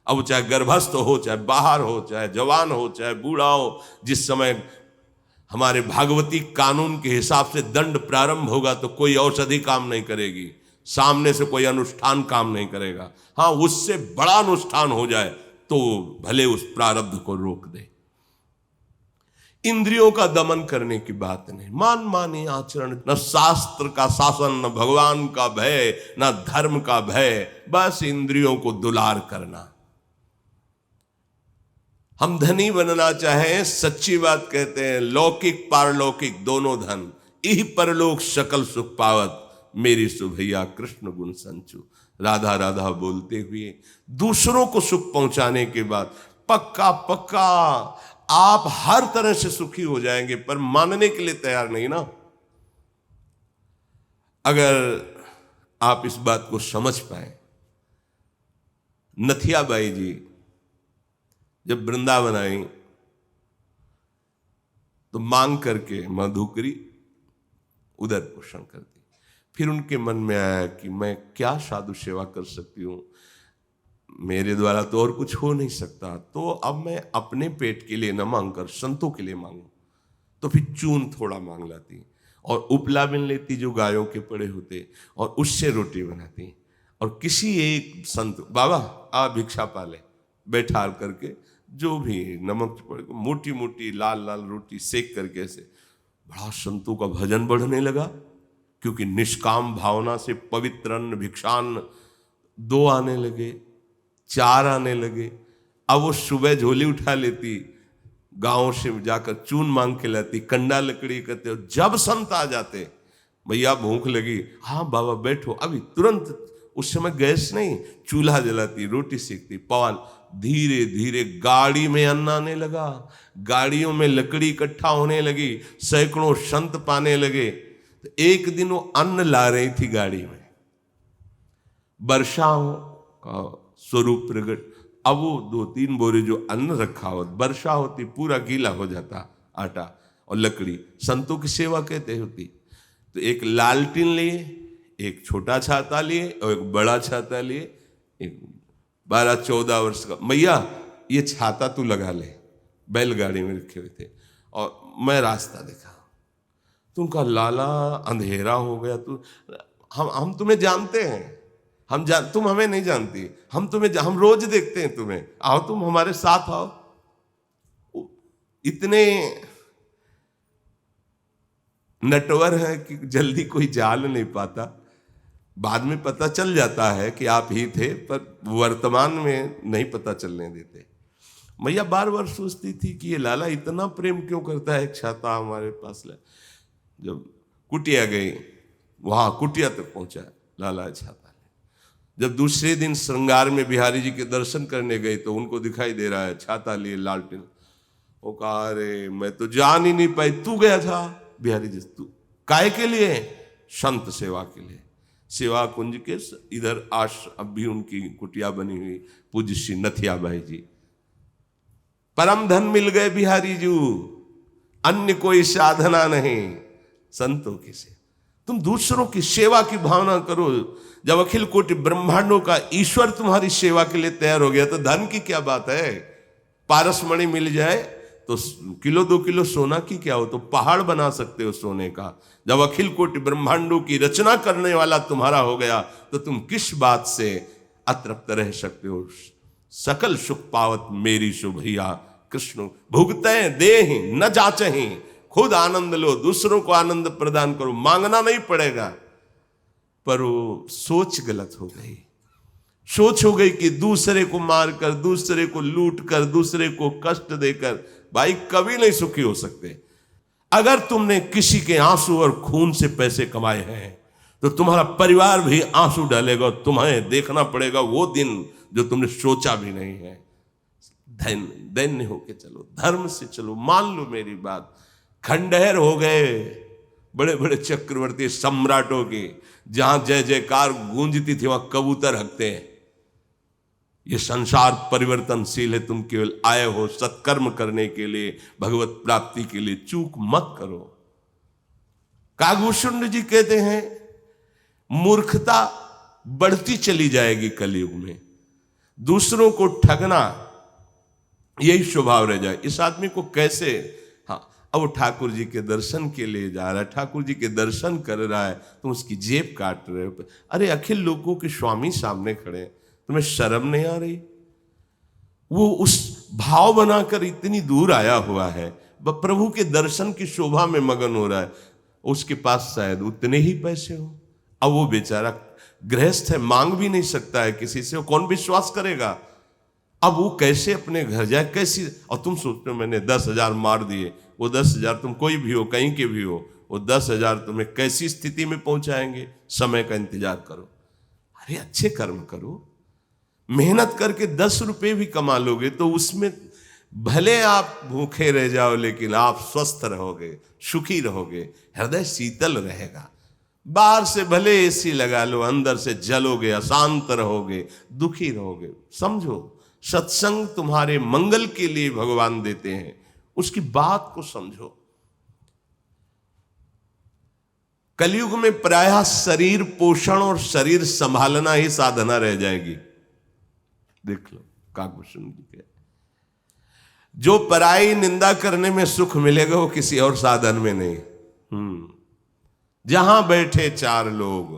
Speaker 1: अब चाहे गर्भस्थ हो, चाहे बाहर हो, चाहे जवान हो, चाहे बूढ़ा हो, जिस समय हमारे भागवती कानून के हिसाब से दंड प्रारंभ होगा, तो कोई औषधि काम नहीं करेगी, सामने से कोई अनुष्ठान काम नहीं करेगा। हाँ, उससे बड़ा अनुष्ठान हो जाए तो भले उस प्रारब्ध को रोक दे। इंद्रियों का दमन करने की बात नहीं, मानी आचरण, न शास्त्र का शासन, न भगवान का भय, न धर्म का भय, बस इंद्रियों को दुलार करना। हम धनी बनना चाहें, सच्ची बात कहते हैं, लौकिक पारलौकिक दोनों धन, इह परलोक सकल सुख पावत, मेरी सुभैया कृष्ण गुण संचु। राधा राधा बोलते हुए दूसरों को सुख पहुंचाने के बाद पक्का आप हर तरह से सुखी हो जाएंगे, पर मानने के लिए तैयार नहीं ना। अगर आप इस बात को समझ पाए, नथियाबाई जी जब वृंदावन आई तो मांग करके मधुकरी उदर पोषण कर दी। फिर उनके मन में आया कि मैं क्या साधु सेवा कर सकती हूँ, मेरे द्वारा तो और कुछ हो नहीं सकता, तो अब मैं अपने पेट के लिए न मांगकर संतों के लिए मांगू। तो फिर चून थोड़ा मांग लाती और उपला बिन लेती जो गायों के पड़े होते, और उससे रोटी बनाती, और किसी एक संत, बाबा आ भिक्षा पाले, बैठा करके जो भी नमक पड़े, मोटी मोटी लाल लाल रोटी सेक करके, ऐसे बड़ा संतों का भजन बढ़ने लगा। क्योंकि निष्काम भावना से पवित्र अन्न भिक्षान्न 2 आने लगे, 4 आने लगे। अब वो सुबह झोली उठा लेती, गांव से जाकर चून मांग के लाती, कंडा लकड़ी करते हो। जब संत आ जाते, भैया भूख लगी, हाँ बाबा बैठो, अभी तुरंत। उस समय गैस नहीं, चूल्हा जलाती, रोटी सेकती, पवाल। धीरे धीरे गाड़ी में अन्न आने लगा, गाड़ियों में लकड़ी इकट्ठा होने लगी, सैकड़ों संत पाने लगे। तो एक दिन वो अन्न ला रही थी गाड़ी में, वर्षा का स्वरूप प्रकट। अब वो 2-3 बोरे जो अन्न रखा हो, वर्षा होती पूरा गीला हो जाता आटा और लकड़ी। संतों की सेवा कहते होती। तो एक लालटीन लिए, एक छोटा छाता लिए और एक बड़ा छाता लिए। एक 12-14 वर्ष का, मैया ये छाता तू लगा ले। बैलगाड़ी में रखे हुए थे और मैं रास्ता देखा। तुमका लाला अंधेरा हो गया, तू हम तुम्हें जानते हैं, तुम हमें नहीं जानती, हम रोज देखते हैं तुम्हें, आओ तुम हमारे साथ आओ। इतने नटवर है कि जल्दी कोई जान नहीं पाता। बाद में पता चल जाता है कि आप ही थे, पर वर्तमान में नहीं पता चलने देते। मैया बार बार सोचती थी कि ये लाला इतना प्रेम क्यों करता है, एक छाता हमारे पास ले। जब कुटिया गई, वहां कुटिया तक पहुंचा लाला छाता। जब दूसरे दिन श्रृंगार में बिहारी जी के दर्शन करने गए तो उनको दिखाई दे रहा है छाता लिए लालटेन। वो कहा, अरे मैं तो जान ही नहीं पाई, तू गया था बिहारी जी। तू काय के लिए? संत सेवा के लिए। सेवा कुंज के इधर अब भी उनकी कुटिया बनी हुई, पूज्य श्री नथियाबाई जी। परम धन मिल गए बिहारी जी, अन्य कोई साधना नहीं, संतों की सेवा। तुम दूसरों की सेवा की भावना करो। जब अखिल कोटि ब्रह्मांडों का ईश्वर तुम्हारी सेवा के लिए तैयार हो गया तो धन की क्या बात है। पारसमणि मिल जाए तो किलो 2 किलो सोना की क्या हो, तो पहाड़ बना सकते हो सोने का। जब अखिल कोटि ब्रह्मांडों की रचना करने वाला तुम्हारा हो गया तो तुम किस बात से अतृप्त रह सकते हो। सकल सुख पावत मेरी शुभैया, कृष्ण भुगते देहि न जाचहि, खुद आनंद लो, दूसरों को आनंद प्रदान करो, मांगना नहीं पड़ेगा। पर वो सोच गलत हो गई। सोच हो गई कि दूसरे को मारकर, दूसरे को लूट कर, दूसरे को कष्ट देकर भाई कभी नहीं सुखी हो सकते। अगर तुमने किसी के आंसू और खून से पैसे कमाए हैं तो तुम्हारा परिवार भी आंसू डालेगा और तुम्हें देखना पड़ेगा वो दिन जो तुमने सोचा भी नहीं है। दैन्य होके चलो, धर्म से चलो। मान लो मेरी बात, खंडहर हो गए बड़े बड़े चक्रवर्ती सम्राटों की, जहां जय जयकार गूंजती थी वहां कबूतर हकते हैं। ये संसार परिवर्तनशील है, तुम केवल आए हो सत्कर्म करने के लिए, भगवत प्राप्ति के लिए, चूक मत करो। कागभूषण जी कहते हैं मूर्खता बढ़ती चली जाएगी कलयुग में, दूसरों को ठगना यही स्वभाव रह जाए। इस आदमी को कैसे, हाँ अब वो ठाकुर जी के दर्शन के लिए जा रहा है, ठाकुर जी के दर्शन कर रहा है, तुम उसकी जेब काट रहे हो। अरे अखिल लोगों के स्वामी सामने खड़े हैं, तुम्हें शर्म नहीं आ रही? वो उस भाव बनाकर इतनी दूर आया हुआ है, प्रभु के दर्शन की शोभा में मगन हो रहा है। उसके पास शायद उतने ही पैसे हो। अब वो बेचारा गृहस्थ है, मांग भी नहीं सकता है किसी से, वो कौन विश्वास करेगा? अब वो कैसे अपने घर जाए, कैसी? और तुम सोचते हो मैंने 10,000 मार दिए, वो 10,000 तुम कोई भी हो, कहीं के भी हो, वो 10,000 तुम्हें कैसी स्थिति में पहुंचाएंगे? समय का इंतजार करो। अरे अच्छे कर्म करो, मेहनत करके 10 रुपए भी कमा लोगे तो उसमें भले आप भूखे रह जाओ लेकिन आप स्वस्थ रहोगे, सुखी रहोगे, हृदय शीतल रहेगा। बाहर से भले एसी लगा लो, अंदर से जलोगे, अशांत रहोगे, दुखी रहोगे। समझो सत्संग तुम्हारे मंगल के लिए भगवान देते हैं, उसकी बात को समझो। कलयुग में प्रायः शरीर पोषण और शरीर संभालना ही साधना रह जाएगी। देख लो काकभूषण जी के, जो पराई निंदा करने में सुख मिलेगा वो किसी और साधन में नहीं। जहां बैठे 4 लोग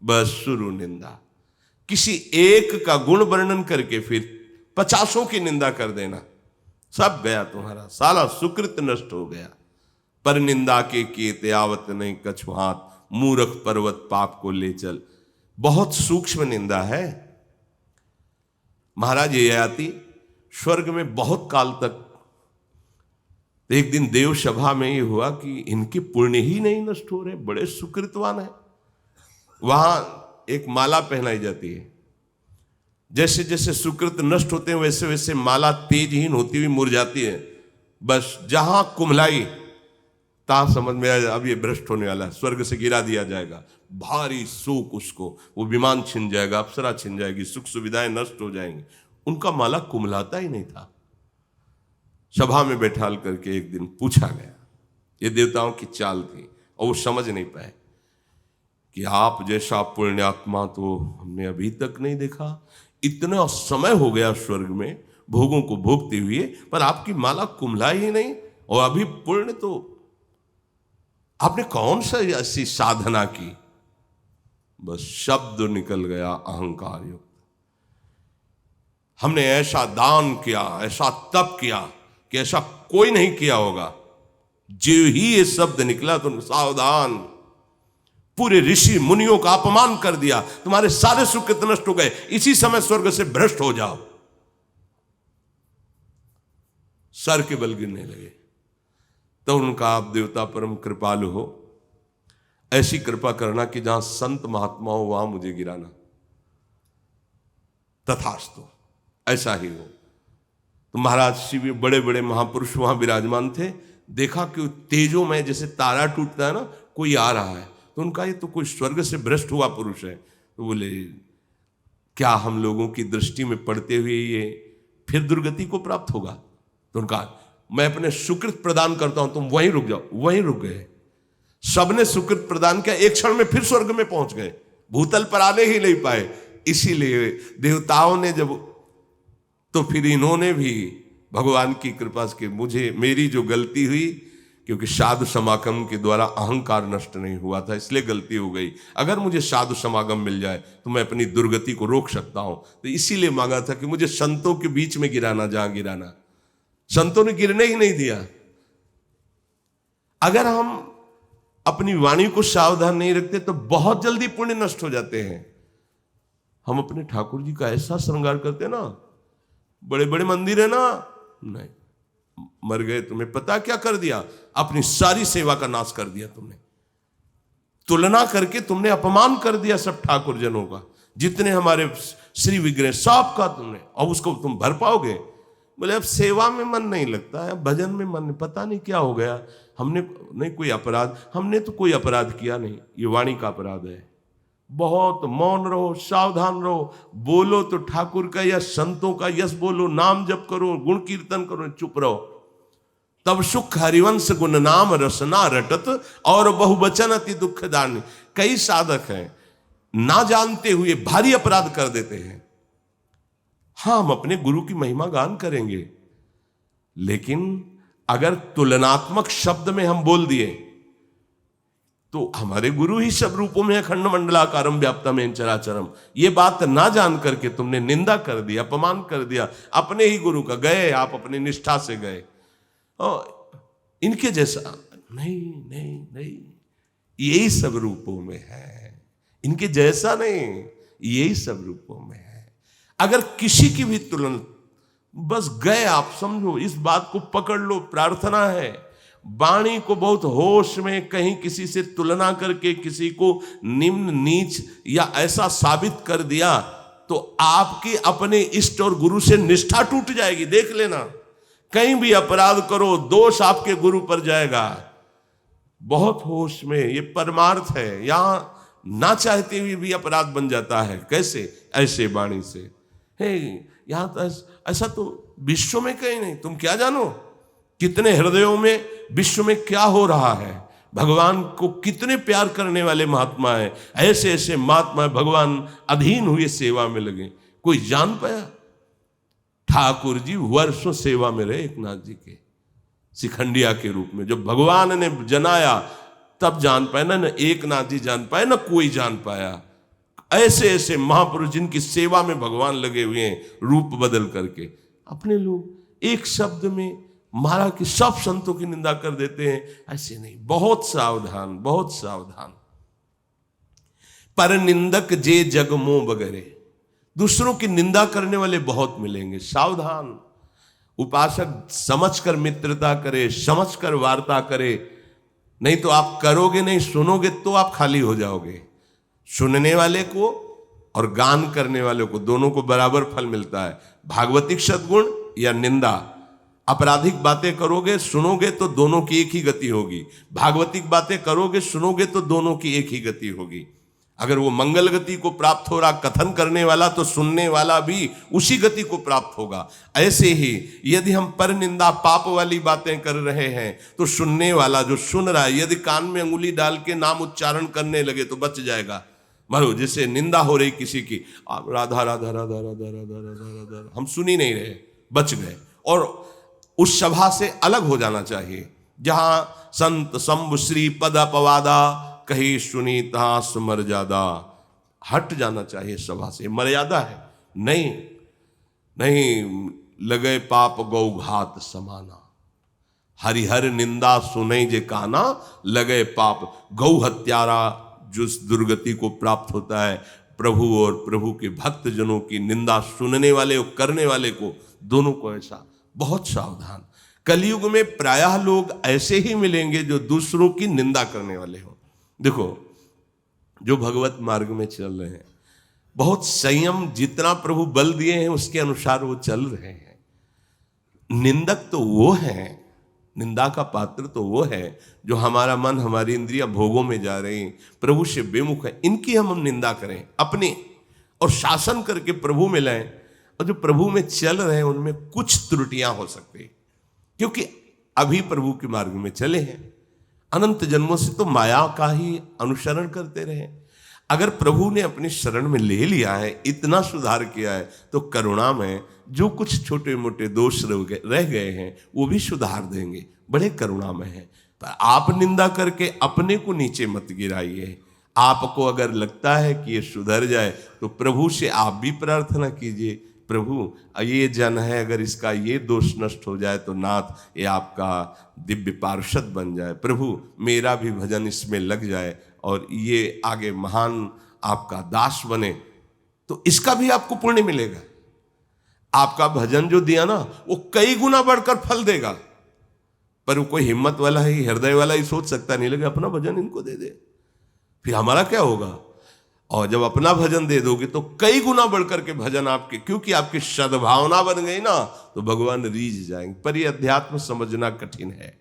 Speaker 1: बस शुरू निंदा, किसी एक का गुण वर्णन करके फिर 50 की निंदा कर देना, सब गया तुम्हारा, साला सुकृत नष्ट हो गया। पर निंदा के किए आवत नहीं कछु हाथ, मूर्ख पर्वत पाप को ले चल। बहुत सूक्ष्म निंदा है। महाराज ययाति स्वर्ग में बहुत काल तक, एक दिन देव सभा में ये हुआ कि इनके पुण्य ही नहीं नष्ट हो रहे, बड़े सुकृतवान है। वहां एक माला पहनाई जाती है, जैसे जैसे सुकृत नष्ट होते हैं वैसे वैसे माला तेजहीन होती हुई मुरझाती है। बस जहां कुम्हलाई तहां समझ में आया अब ये भ्रष्ट होने वाला है, स्वर्ग से गिरा दिया जाएगा। भारी शोक उसको, वो विमान छिन जाएगा, अप्सरा छिन जाएगी, सुख सुविधाएं नष्ट हो जाएंगी। उनका माला कुम्हलाता ही नहीं था। सभा में बैठाल करके एक दिन पूछा गया, ये देवताओं की चाल थी, और वो समझ नहीं पाए कि आप जैसा पुण्यात्मा तो हमने अभी तक नहीं देखा। इतना समय हो गया स्वर्ग में भोगों को भोगते हुए, पर आपकी माला कुम्हलाई ही नहीं। और अभी पुण्य तो आपने कौन सा ऐसी साधना की? बस शब्द निकल गया अहंकार युक्त। हमने ऐसा दान किया, ऐसा तप किया कि ऐसा कोई नहीं किया होगा। जो ही ये शब्द निकला तो सावधान, पूरे ऋषि मुनियों का अपमान कर दिया, तुम्हारे सारे सुख नष्ट हो गए, इसी समय स्वर्ग से भ्रष्ट हो जाओ। सर के बल गिरने लगे। तो उनका आप देवता परम कृपालु हो, ऐसी कृपा करना कि जहां संत महात्मा हो वहां मुझे गिराना। तथास्तु, ऐसा ही हो। तो महाराज शिव बड़े बड़े महापुरुष वहां विराजमान थे। देखा कि तेजों में जैसे तारा टूटता है ना, कोई आ रहा है। तो उनका ये तो कोई स्वर्ग से भ्रष्ट हुआ पुरुष है। तो बोले क्या हम लोगों की दृष्टि में पड़ते हुए ये फिर दुर्गति को प्राप्त होगा? तो उनका मैं अपने सुकृत प्रदान करता हूं, तुम वहीं रुक जाओ। वहीं रुक गए। सबने सुकृत प्रदान किया, एक क्षण में फिर स्वर्ग में पहुंच गए, भूतल पर आने ही नहीं पाए। इसीलिए देवताओं ने जब, तो फिर इन्होंने भी भगवान की कृपा से मुझे, मेरी जो गलती हुई, क्योंकि साधु समागम के द्वारा अहंकार नष्ट नहीं हुआ था, इसलिए गलती हो गई। अगर मुझे साधु समागम मिल जाए तो मैं अपनी दुर्गति को रोक सकता हूं। तो इसीलिए मांगा था कि मुझे संतों के बीच में गिराना, जहां गिराना। संतों ने गिरने ही नहीं दिया। अगर हम अपनी वाणी को सावधान नहीं रखते तो बहुत जल्दी पुण्य नष्ट हो जाते हैं। हम अपने ठाकुर जी का ऐसा श्रृंगार करते हैं ना, बड़े बड़े मंदिर है ना, नहीं, मर गए। तुम्हें पता क्या कर दिया? अपनी सारी सेवा का नाश कर दिया तुमने। तुलना करके तुमने अपमान कर दिया सब ठाकुर जनों का, जितने हमारे श्री विग्रह सब का तुमने, और उसको तुम भर पाओगे? बोले अब सेवा में मन नहीं लगता है, भजन में मन, पता नहीं क्या हो गया। हमने नहीं कोई अपराध, हमने तो कोई अपराध किया नहीं, ये वाणी का अपराध है। बहुत मौन रहो, सावधान रहो। बोलो तो ठाकुर का या संतों का यश बोलो, नाम जप करो, गुण कीर्तन करो, चुप रहो। तब सुख हरिवंश गुण नाम रसना रटत और बहुवचन अति दुख दान। कई साधक हैं ना जानते हुए भारी अपराध कर देते हैं। हाँ, हम अपने गुरु की महिमा गान करेंगे, लेकिन अगर तुलनात्मक शब्द में हम बोल दिए तो हमारे गुरु ही सब रूपों में अखंड मंडलाकारम व्याप्तम चराचरम। ये बात ना जान करके तुमने निंदा कर दी, अपमान कर दिया अपने ही गुरु का। गए आप अपनी निष्ठा से गए, और इनके जैसा नहीं नहीं नहीं, यही सब रूपों में है, इनके जैसा नहीं, यही सब रूपों में है। अगर किसी की भी तुलना, बस गए आप, समझो, इस बात को पकड़ लो। प्रार्थना है वाणी को बहुत होश में, कहीं किसी से तुलना करके किसी को निम्न नीच या ऐसा साबित कर दिया तो आपकी अपने इष्ट और गुरु से निष्ठा टूट जाएगी। देख लेना, कहीं भी अपराध करो दोष आपके गुरु पर जाएगा। बहुत होश में, ये परमार्थ है। यहां ना चाहते हुए भी अपराध बन जाता है। कैसे? ऐसे वाणी से। हे, यहां तो ऐसा तो विश्व में कहीं नहीं। तुम क्या जानो कितने हृदयों में विश्व में क्या हो रहा है। भगवान को कितने प्यार करने वाले महात्मा है, ऐसे ऐसे महात्मा भगवान अधीन हुए सेवा में लगे। कोई जान पाया? ठाकुर जी वर्षों सेवा में रहे एकनाथ जी के, शिखंडिया के रूप में। जब भगवान ने जनाया तब जान पाए ना एकनाथ जी जान पाए, ना कोई जान पाया। ऐसे ऐसे महापुरुष जिनकी सेवा में भगवान लगे हुए हैं, रूप बदल करके। अपने लोग एक शब्द में महाराज की सब संतों की निंदा कर देते हैं। ऐसे नहीं, बहुत सावधान, बहुत सावधान। पर निंदक जे जग मोह बगरे। दूसरों की निंदा करने वाले बहुत मिलेंगे, सावधान। उपासक समझकर मित्रता करे, समझकर वार्ता करे, नहीं तो आप करोगे नहीं, सुनोगे तो आप खाली हो जाओगे। सुनने वाले को और गान करने वाले को दोनों को बराबर फल मिलता है। भागवतिक सद्गुण या निंदा, आपराधिक बातें करोगे सुनोगे तो दोनों की एक ही गति होगी, भागवतिक बातें करोगे सुनोगे तो दोनों की एक ही गति होगी। अगर वो मंगल गति को प्राप्त हो रहा कथन करने वाला, तो सुनने वाला भी उसी गति को प्राप्त होगा। ऐसे ही यदि हम पर निंदा पाप वाली बातें कर रहे हैं तो सुनने वाला जो सुन रहा है, यदि कान में अंगुली डाल के नाम उच्चारण करने लगे तो बच जाएगा। मानो जैसे निंदा हो रही किसी की, आप राधा राधा राधा राधा राधा राधा राधा, हम सुन ही नहीं रहे, बच गए। और उस सभा से अलग हो जाना चाहिए जहां संत शंभु श्री पद अपवादा, कहीं सुनी तहां सुमर्यादा। हट जाना चाहिए सभा से, मर्यादा है। नहीं नहीं लगे पाप गौ घात समाना, हरिहर निंदा सुने जे काना, लगे पाप। गौ हत्यारा जो दुर्गति को प्राप्त होता है, प्रभु और प्रभु के भक्त जनों की निंदा सुनने वाले और करने वाले को, दोनों को ऐसा। बहुत सावधान। कलयुग में प्रायः लोग ऐसे ही मिलेंगे जो दूसरों की निंदा करने वाले हों। देखो, जो भगवत मार्ग में चल रहे हैं, बहुत संयम, जितना प्रभु बल दिए हैं उसके अनुसार वो चल रहे हैं। निंदक तो वो है, निंदा का पात्र तो वो है जो हमारा मन हमारी इंद्रियां भोगों में जा रही, प्रभु से बेमुख है, इनकी हम निंदा करें अपनी, और शासन करके प्रभु में लाएं। और जो प्रभु में चल रहे हैं उनमें कुछ त्रुटियां हो सकती, क्योंकि अभी प्रभु के मार्ग में चले हैं। अनंत जन्मों से तो माया का ही अनुसरण करते रहे। अगर प्रभु ने अपनी शरण में ले लिया है, इतना सुधार किया है, तो करुणा में जो कुछ छोटे मोटे दोष रह गए हैं वो भी सुधार देंगे, बड़े करुणा में है। पर आप निंदा करके अपने को नीचे मत गिराइए। आपको अगर लगता है कि ये सुधर जाए तो प्रभु से आप भी प्रार्थना कीजिए, प्रभु ये जन है, अगर इसका ये दोष नष्ट हो जाए तो नाथ ये आपका दिव्य पार्षद बन जाए, प्रभु मेरा भी भजन इसमें लग जाए और ये आगे महान आपका दास बने, तो इसका भी आपको पुण्य मिलेगा। आपका भजन जो दिया ना वो कई गुना बढ़कर फल देगा। पर वो कोई हिम्मत वाला ही, हृदय वाला ही सोच सकता नहीं, लगे अपना भजन इनको दे दे, फिर हमारा क्या होगा। और जब अपना भजन दे दोगे तो कई गुना बढ़कर के भजन आपके, क्योंकि आपकी सद्भावना बन गई ना, तो भगवान रीझ जाएंगे। पर ये अध्यात्म समझना कठिन है।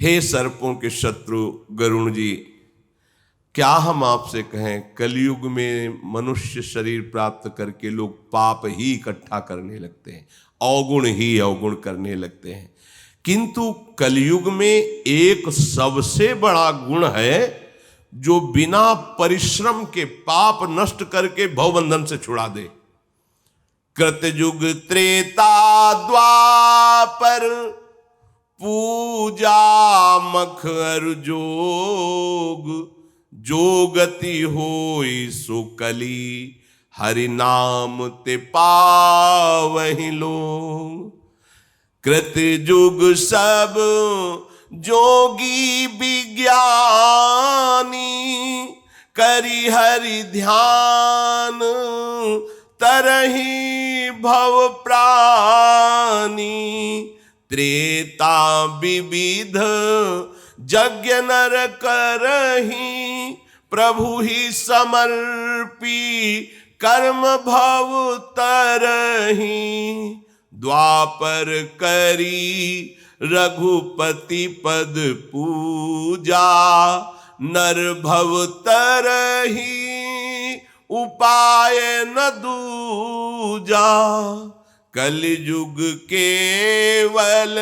Speaker 1: हे सर्पों के शत्रु गरुण जी, क्या हम आपसे कहें, कलयुग में मनुष्य शरीर प्राप्त करके लोग पाप ही इकट्ठा करने लगते हैं, अवगुण ही अवगुण करने लगते हैं। किंतु कलयुग में एक सबसे बड़ा गुण है जो बिना परिश्रम के पाप नष्ट करके भवबंधन से छुड़ा दे। कृतयुग त्रेता द्वापर पूजा मख अरु जोग, जो गति होई सो कली, हरि नाम ते पावहि लोग। कृतयुग सब जोगी विज्ञानी, करी हरि ध्यान, तरहि भव प्राणी। त्रेता विविध यज्ञ नर करहि, प्रभु ही समर्पी कर्म भव तरहि। द्वापर करी रघुपति पद पूजा, नर भव तरहि उपाय न दूजा। कलयुग केवल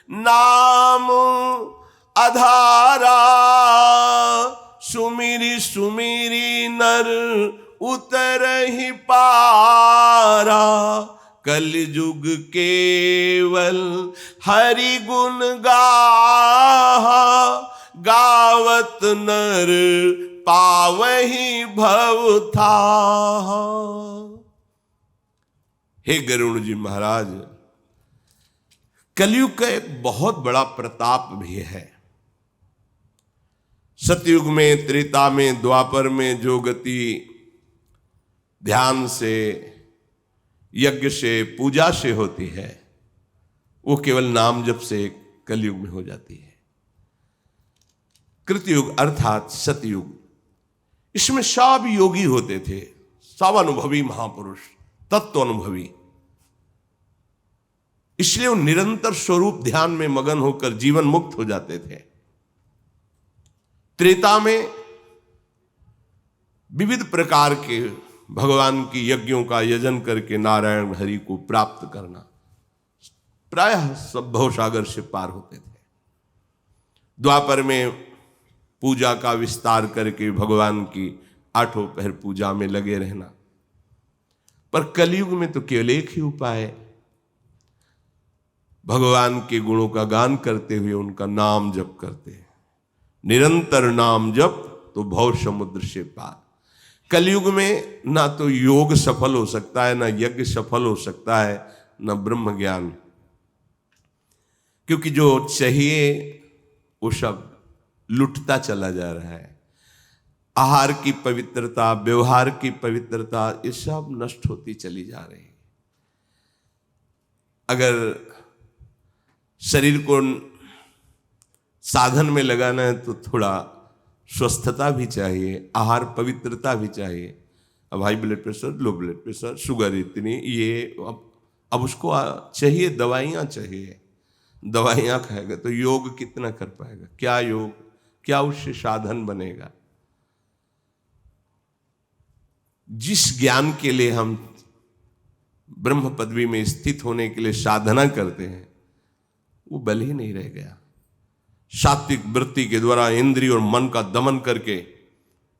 Speaker 1: नाम आधारा, सुमिरी सुमिरी नर उतरहि पारा। कलयुग केवल हरि गुण गाहा, गावत नर पावहि भव थाहा। हे गरुण जी महाराज, कलयुग का एक बहुत बड़ा प्रताप भी है। सतयुग में, त्रेता में, द्वापर में जो गति ध्यान से, यज्ञ से, पूजा से होती है, वो केवल नाम जप से कलयुग में हो जाती है। कृतयुग अर्थात सतयुग, इसमें सब योगी होते थे, सब अनुभवी महापुरुष, तत्व अनुभवी। इसलिए वो निरंतर स्वरूप ध्यान में मगन होकर जीवन मुक्त हो जाते थे। त्रेता में विविध प्रकार के भगवान की यज्ञों का यजन करके नारायण हरि को प्राप्त करना, प्रायः सब भवसागर से पार होते थे। द्वापर में पूजा का विस्तार करके भगवान की आठों पहर पूजा में लगे रहना। पर कलयुग में तो केवल एक ही उपाय है, भगवान के गुणों का गान करते हुए उनका नाम जप करते हैं। निरंतर नाम जप तो भव समुद्र से पार। कलयुग में ना तो योग सफल हो सकता है, ना यज्ञ सफल हो सकता है, ना ब्रह्म ज्ञान, क्योंकि जो चाहिए वो सब लुटता चला जा रहा है। आहार की पवित्रता, व्यवहार की पवित्रता, ये सब नष्ट होती चली जा रही है। अगर शरीर को साधन में लगाना है तो थोड़ा स्वस्थता भी चाहिए, आहार पवित्रता भी चाहिए। अब high blood pressure, low blood pressure, sugar इतनी, ये अब उसको चाहिए, दवाइयाँ चाहिए। दवाइयाँ खाएगा तो योग कितना कर पाएगा? क्या योग, क्या उससे साधन बनेगा? जिस ज्ञान के लिए हम ब्रह्म पदवी में स्थित होने के लिए साधना करते हैं, वो बल ही नहीं रह गया। सात्विक वृत्ति के द्वारा इंद्रिय और मन का दमन करके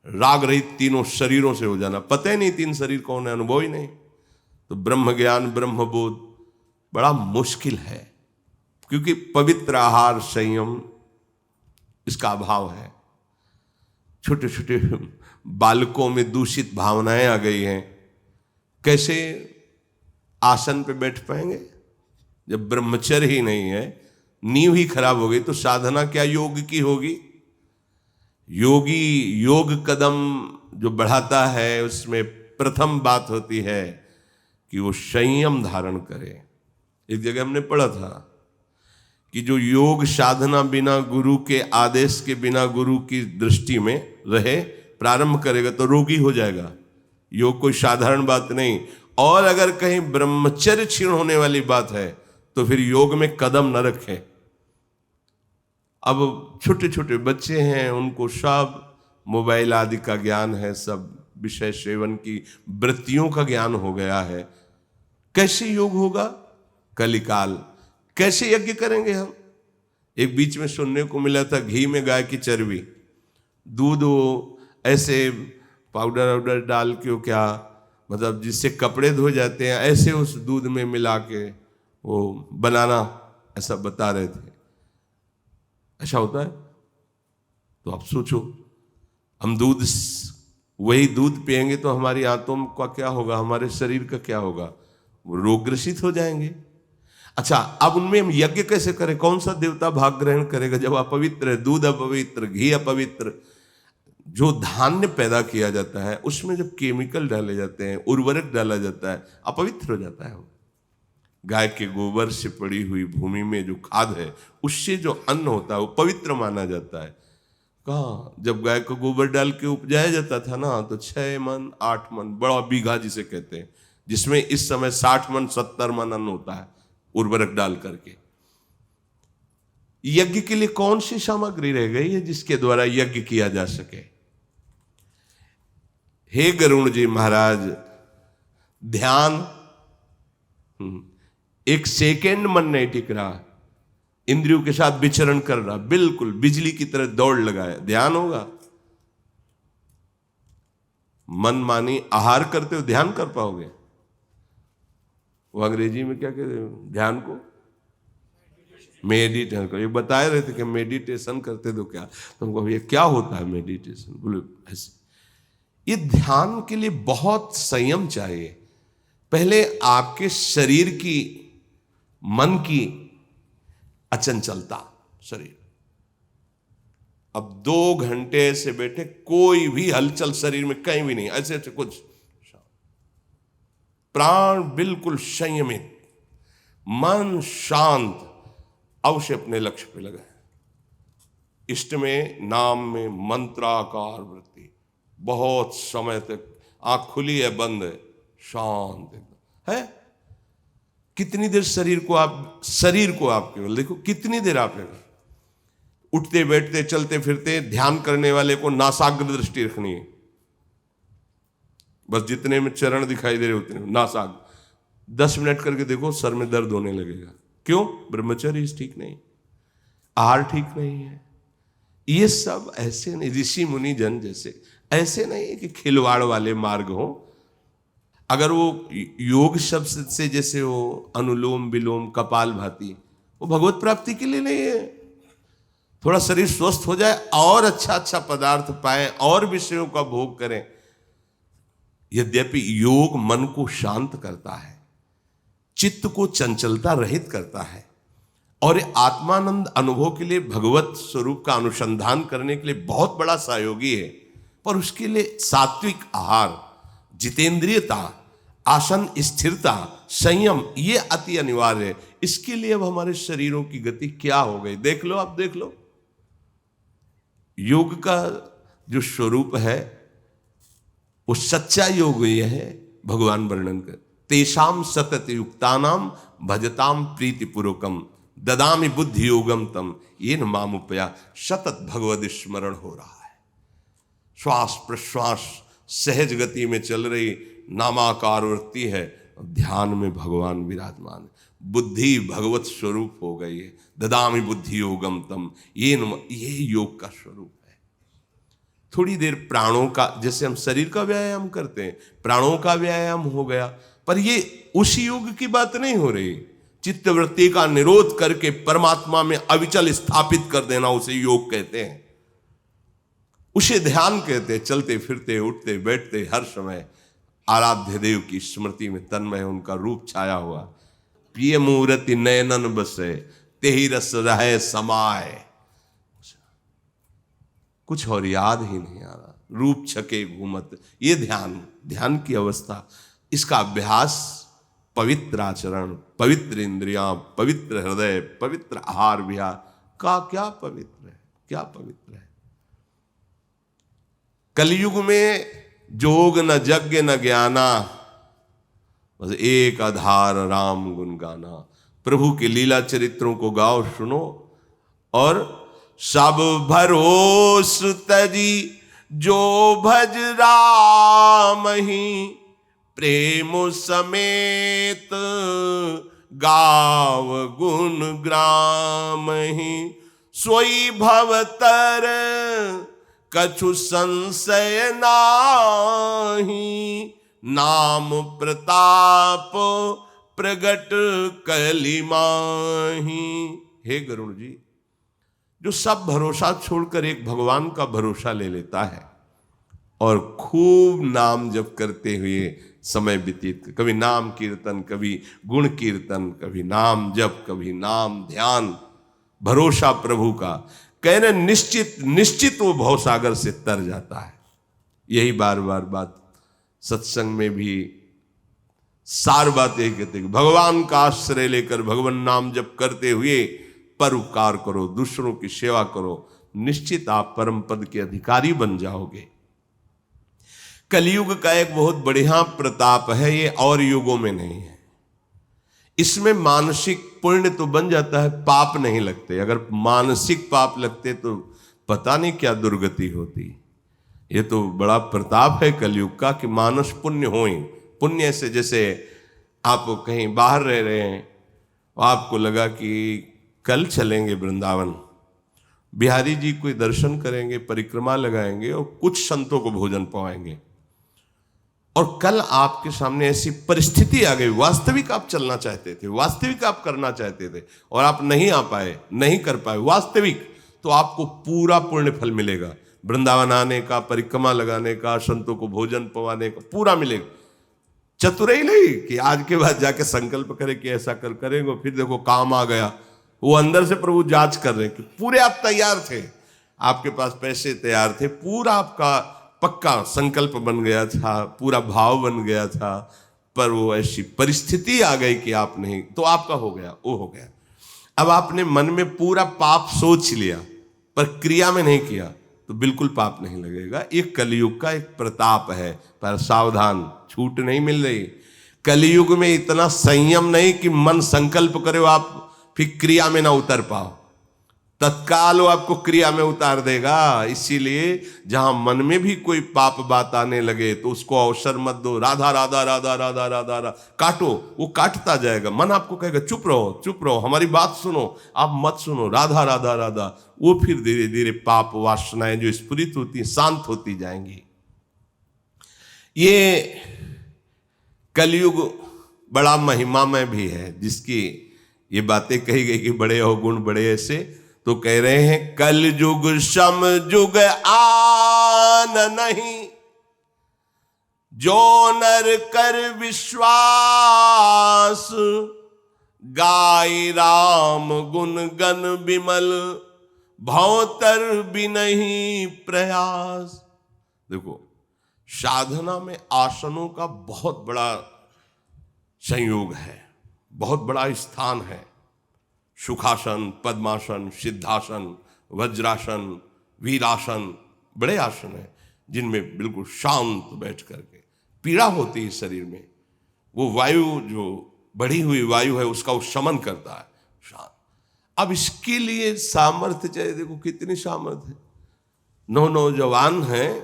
Speaker 1: राग रहित तीनों शरीरों से हो जाना। पता ही नहीं तीन शरीर कौन है, अनुभव ही नहीं। तो ब्रह्म ज्ञान, ब्रह्म बोध बड़ा मुश्किल है, क्योंकि पवित्र आहार, संयम, इसका अभाव है। छोटे छोटे बालकों में दूषित भावनाएं आ गई हैं। कैसे आसन पे बैठ पाएंगे जब ब्रह्मचर्य ही नहीं है, नींव ही खराब हो गई, तो साधना क्या योग की होगी? योगी योग कदम जो बढ़ाता है, उसमें प्रथम बात होती है कि वो संयम धारण करे। एक जगह हमने पढ़ा था कि जो योग साधना बिना गुरु के आदेश के, बिना गुरु की दृष्टि में रहे, प्रारंभ करेगा तो रोगी हो जाएगा। योग कोई साधारण बात नहीं। और अगर कहीं ब्रह्मचर्य क्षीण होने वाली बात है तो फिर योग में कदम न रखें। अब छोटे छोटे बच्चे हैं, उनको सब मोबाइल आदि का ज्ञान है, सब विषय सेवन की वृत्तियों का ज्ञान हो गया है। कैसे योग होगा? कलिकाल। कैसे यज्ञ करेंगे हम? एक बीच में सुनने को मिला था, घी में गाय की चर्बी, दूध वो ऐसे पाउडर वाउडर डाल के, क्या मतलब जिससे कपड़े धो जाते हैं, ऐसे उस दूध में मिला के वो बनाना, ऐसा बता रहे थे। ऐसा होता है? तो आप सोचो, हम दूध, वही दूध पिएंगे तो हमारी आंतों का क्या होगा, हमारे शरीर का क्या होगा? वो रोग ग्रसित हो जाएंगे। अच्छा, अब उनमें हम यज्ञ कैसे करें? कौन सा देवता भाग ग्रहण करेगा जब अपवित्र है? दूध अपवित्र, घी अपवित्र। जो धान्य पैदा किया जाता है उसमें जब केमिकल डाले जाते हैं, उर्वरक डाला जाता है, अपवित्र हो जाता है वो। गाय के गोबर से पड़ी हुई भूमि में जो खाद है, उससे जो अन्न होता है वो पवित्र माना जाता है। कहाँ, जब गाय को गोबर डाल के उपजाया जाता था ना, तो 6 मन 8 मन, बड़ा बीघा जिसे कहते हैं, जिसमें इस समय 60 मन 70 मन अन्न होता है उर्वरक डाल करके। यज्ञ के लिए कौन सी सामग्री रह गई है जिसके द्वारा यज्ञ किया जा सके? हे गरुण जी महाराज, ध्यान, एक सेकेंड मन नहीं टिक रहा, इंद्रियों के साथ विचरण कर रहा, बिल्कुल बिजली की तरह दौड़ लगाया। ध्यान होगा? मन मानी आहार करते हो ध्यान कर पाओगे? वो अंग्रेजी में क्या कहते हैं ध्यान को? मेडिटेशन करो। ये बता रहे थे कि मेडिटेशन करते तो क्या, तुमको ये क्या होता है मेडिटेशन? बोले ऐसे। ये ध्यान के लिए बहुत संयम चाहिए। पहले आपके शरीर की, मन की अचंचलता, शरीर अब 2 घंटे ऐसे बैठे, कोई भी हलचल शरीर में कहीं भी नहीं, ऐसे ऐसे कुछ, प्राण बिल्कुल संयमित, मन शांत, अवश्य अपने लक्ष्य पे लगा है। इष्ट में, नाम में, मंत्राकार वृत्ति, बहुत समय तक आंख खुली है बंद है, शांत एकदम है। कितनी देर शरीर को आप केवल देखो, कितनी देर आप लगा। उठते बैठते चलते फिरते ध्यान करने वाले को नासाग्र दृष्टि रखनी है, बस जितने में चरण दिखाई दे रहे उतने में नासाग्र। 10 मिनट करके देखो, सर में दर्द होने लगेगा। क्यों? ब्रह्मचर्य ठीक नहीं, आहार ठीक नहीं है। ये सब ऐसे नहीं, ऋषि मुनि जन जैसे ऐसे नहीं है कि खिलवाड़ वाले मार्ग हो। अगर वो योग शब्द से जैसे हो अनुलोम विलोम कपालभाति, वो भगवत प्राप्ति के लिए नहीं है। थोड़ा शरीर स्वस्थ हो जाए और अच्छा अच्छा पदार्थ पाए और विषयों का भोग करें। यद्यपि योग मन को शांत करता है, चित्त को चंचलता रहित करता है और आत्मानंद अनुभव के लिए भगवत स्वरूप का अनुसंधान करने के लिए बहुत बड़ा सहयोगी है। पर उसके लिए सात्विक आहार, जितेंद्रियता, आसन स्थिरता, संयम, ये अति अनिवार्य है। इसके लिए अब हमारे शरीरों की गति क्या हो गई, देख लो, आप देख लो। योग का जो स्वरूप है वो सच्चा योग ये है, भगवान वर्णन कर, तेषाम सतत युक्तानाम भजताम प्रीतिपूर्वकम ददामि बुद्धि योगम तम येन मामुपया। सतत भगवद स्मरण हो रहा है, श्वास प्रश्वास सहज गति में चल रही, नामाकार वृत्ति है, ध्यान में भगवान विराजमान है, बुद्धि भगवत स्वरूप हो गई है। ददामि बुद्धि योगम तम, ये योग का स्वरूप है। थोड़ी देर प्राणों का, जैसे हम शरीर का व्यायाम करते हैं, प्राणों का व्यायाम हो गया, पर ये उस योग की बात नहीं हो रही। चित्तवृत्ति का निरोध करके परमात्मा में अविचल स्थापित कर देना, उसे योग कहते हैं, उसे ध्यान कहते हैं। चलते फिरते उठते बैठते हर समय आराध्य देव की स्मृति में तन्मय उनका रूप छाया हुआ। प्रिय मूर्ति नयनन बसे, तेहि रस रहे समाए। कुछ और याद ही नहीं आ रहा, रूप छके घूमत। ये ध्यान की अवस्था, इसका अभ्यास, पवित्र आचरण, पवित्र इंद्रियां, पवित्र हृदय, पवित्र आहार विहार का क्या पवित्र है, क्या पवित्र है। कलयुग में जोग न यज्ञ न ज्ञाना, बस एक आधार राम गुण गाना। प्रभु के लीला चरित्रों को गाओ, सुनो, और सब भरोस तजी जो भज राम ही, प्रेम समेत गाव गुण ग्राम ही। सोई भवतर कछु संशय नाही, नाम प्रताप प्रगट कलि माही। हे गरुड़ जी, जो सब भरोसा छोड़कर एक भगवान का भरोसा ले लेता है और खूब नाम जप करते हुए समय व्यतीत, कभी नाम कीर्तन, कभी गुण कीर्तन, कभी नाम जप, कभी नाम ध्यान, भरोसा प्रभु का, कहने निश्चित वो भवसागर से तर जाता है। यही बार बार बात सत्संग में भी सार बात यही कहते हैं, भगवान का आश्रय लेकर भगवान नाम जप करते हुए परोपकार करो, दूसरों की सेवा करो, निश्चित आप परम पद के अधिकारी बन जाओगे। कलयुग का एक बहुत बढ़िया प्रताप है, ये और युगों में नहीं है। इसमें मानसिक पुण्य तो बन जाता है, पाप नहीं लगते। अगर मानसिक पाप लगते तो पता नहीं क्या दुर्गति होती। ये तो बड़ा प्रताप है कलयुग का कि मानस पुण्य हो ही। पुण्य से, जैसे आप कहीं बाहर रह रहे हैं, आपको लगा कि कल चलेंगे वृंदावन, बिहारी जी कोई दर्शन करेंगे, परिक्रमा लगाएंगे और कुछ संतों को भोजन पवाएंगे, और कल आपके सामने ऐसी परिस्थिति आ गई, वास्तविक आप चलना चाहते थे, वास्तविक आप करना चाहते थे और आप नहीं आ पाए, नहीं कर पाए वास्तविक, तो आपको पूरा पुण्य फल मिलेगा। वृंदावन आने का, परिक्रमा लगाने का, संतों को भोजन पवाने का पूरा मिलेगा। चतुराई नहीं कि आज के बाद जाके संकल्प करें कि ऐसा करेंगे, फिर देखो काम आ गया। वो अंदर से प्रभु जांच कर रहे हैं कि पूरे आप तैयार थे, आपके पास पैसे तैयार थे, पूरा आपका पक्का संकल्प बन गया था, पूरा भाव बन गया था, पर वो ऐसी परिस्थिति आ गई कि आप नहीं, तो आपका हो गया, वो हो गया। अब आपने मन में पूरा पाप सोच लिया पर क्रिया में नहीं किया तो बिल्कुल पाप नहीं लगेगा। ये कलयुग का एक प्रताप है, पर सावधान, छूट नहीं मिल रही। कलयुग में इतना संयम नहीं कि मन संकल्प करे आप फिर क्रिया में ना उतर पाओ, तत्काल वो आपको क्रिया में उतार देगा। इसीलिए जहां मन में भी कोई पाप बात आने लगे तो उसको अवसर मत दो। राधा राधा राधा राधा राधा राधा काटो, वो काटता जाएगा। मन आपको कहेगा चुप रहो, चुप रहो, हमारी बात सुनो, आप मत सुनो, राधा राधा राधा। वो फिर धीरे धीरे पाप वासनाएं जो स्फुरित होती हैं शांत होती जाएंगी। ये कलयुग बड़ा महिमामय भी है, जिसकी ये बातें कही गई कि बड़े अवगुण बड़े ऐसे, तो कह रहे हैं कल युग सम युग आन नहीं, जो नर कर विश्वास, गाय राम गुण गण विमल, भवतर भी नहीं प्रयास। देखो, साधना में आसनों का बहुत बड़ा संयोग है, बहुत बड़ा स्थान है। सुखासन, पद्मासन, सिद्धासन, वज्रासन, वीरासन, बड़े आसन हैं जिनमें बिल्कुल शांत बैठ करके, पीड़ा होती है शरीर में, वो वायु जो बढ़ी हुई वायु है उसका वो शमन करता है, शांत। अब इसके लिए सामर्थ्य चाहिए। देखो कितनी सामर्थ्य है, नौजवान हैं,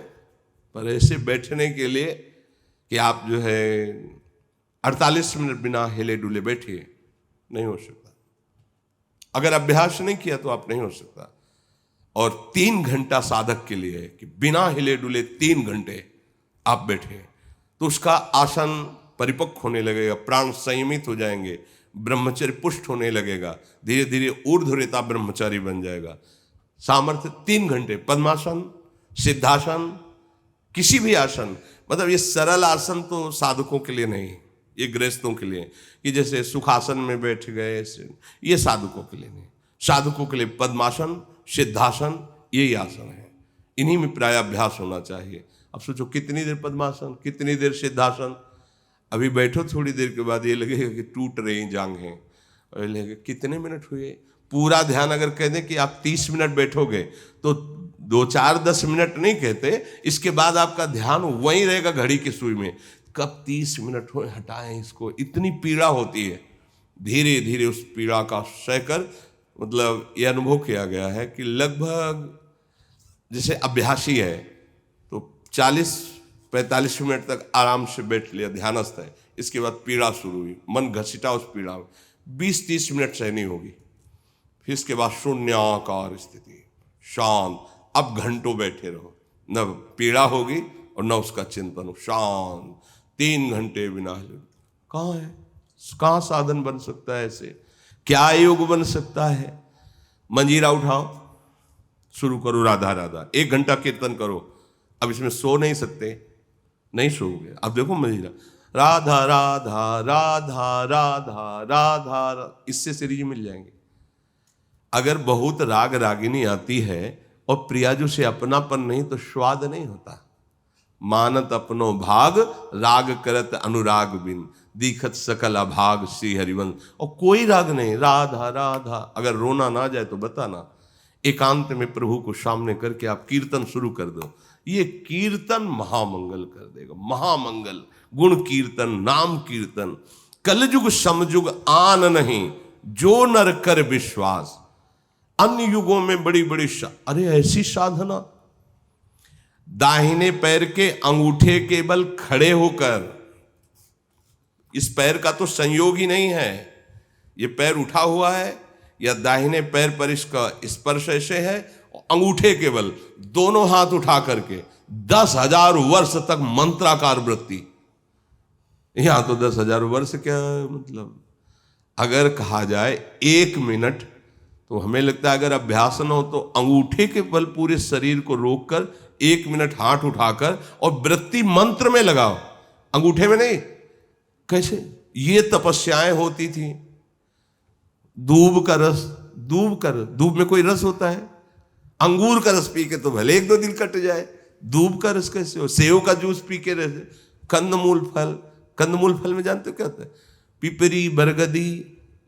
Speaker 1: पर ऐसे बैठने के लिए कि आप जो है 48 मिनट बिना हिले डुले बैठिए, नहीं हो सकता। अगर अभ्यास नहीं किया तो आप नहीं हो सकता। और 3 घंटा साधक के लिए है कि बिना हिले डुले 3 घंटे आप बैठे, तो उसका आसन परिपक्व होने लगेगा, प्राण संयमित हो जाएंगे, ब्रह्मचर्य पुष्ट होने लगेगा, धीरे धीरे ऊर्ध्वरेता ब्रह्मचारी बन जाएगा। सामर्थ्य 3 घंटे, पद्मासन, सिद्धासन, किसी भी आसन, मतलब ये सरल आसन तो साधकों के लिए नहीं, ये गृहस्थों के लिए, कि जैसे सुखासन में बैठ गए, ये साधकों के लिए नहीं। साधकों के लिए पद्मासन, सिद्धासन, यही आसन है, इन्हीं में प्राय अभ्यास होना चाहिए। अब सोचो कितनी देर पद्मासन, कितनी देर सिद्धासन। अभी बैठो, थोड़ी देर के बाद ये लगेगा कि टूट रही जांघें, और लगेगा कितने मिनट हुए। पूरा ध्यान अगर कह दें कि आप 30 मिनट बैठोगे तो 2, 4, 10 मिनट नहीं कहते, इसके बाद आपका ध्यान वहीं रहेगा घड़ी की सुई में, कब 30 मिनट हो, हटाएं इसको। इतनी पीड़ा होती है, धीरे धीरे उस पीड़ा का सहकर, मतलब ये अनुभव किया गया है कि लगभग जैसे अभ्यासी है तो 40-45 मिनट तक आराम से बैठ लिया, ध्यानस्थ है, इसके बाद पीड़ा शुरू हुई, मन घसीटा उस पीड़ा में, 20-30 मिनट सहनी होगी, फिर इसके बाद शून्याकार स्थिति, शांत। अब घंटों बैठे रहो, न पीड़ा होगी और न उसका चिंतन, शांत। 3 घंटे बिना हिले, कहाँ है, कहाँ साधन बन सकता है ऐसे, क्या योग बन सकता है। मंजीरा उठाओ, शुरू करो राधा राधा, 1 घंटा कीर्तन करो। अब इसमें सो नहीं सकते, नहीं सोओगे। अब देखो मंजीरा, राधा राधा राधा राधा राधा, इससे सीरीज मिल जाएंगे। अगर बहुत राग रागिनी आती है और प्रियाजू से अपनापन नहीं तो स्वाद नहीं होता। मानत अपनो भाग, राग करत अनुराग बिन, दीखत सकल अभाग श्री हरिवंश। और कोई राग नहीं, राधा राधा। अगर रोना ना जाए तो बताना, एकांत में प्रभु को सामने करके आप कीर्तन शुरू कर दो, ये कीर्तन महामंगल कर देगा, महामंगल। गुण कीर्तन, नाम कीर्तन। कलयुग समयुग आन नहीं, जो नर कर विश्वास। अन्य युगों में बड़ी बड़ी अरे ऐसी साधना, दाहिने पैर के अंगूठे के बल खड़े होकर, इस पैर का तो संयोग ही नहीं है, ये पैर उठा हुआ है या दाहिने पैर पर इसका स्पर्श ऐसे है, अंगूठे के बल दोनों हाथ उठा करके 10,000 वर्ष तक मंत्राकार वृत्ति। यहां तो 10,000 वर्ष क्या मतलब, अगर कहा जाए 1 मिनट, तो हमें लगता है अगर अभ्यास न हो तो अंगूठे के बल पूरे शरीर को रोककर 1 मिनट हाथ उठाकर और वृत्ति मंत्र में लगाओ, अंगूठे में नहीं। कैसे ये तपस्याएं होती थी। दूब का रस, दूब में कोई रस होता है? अंगूर का रस पी के तो भले 1-2 दिन कट जाए, दूब का रस कैसे हो, सेव का जूस पी के रहे, कंदमूल फल में जानते हो क्या होता है, पिपरी, बरगदी,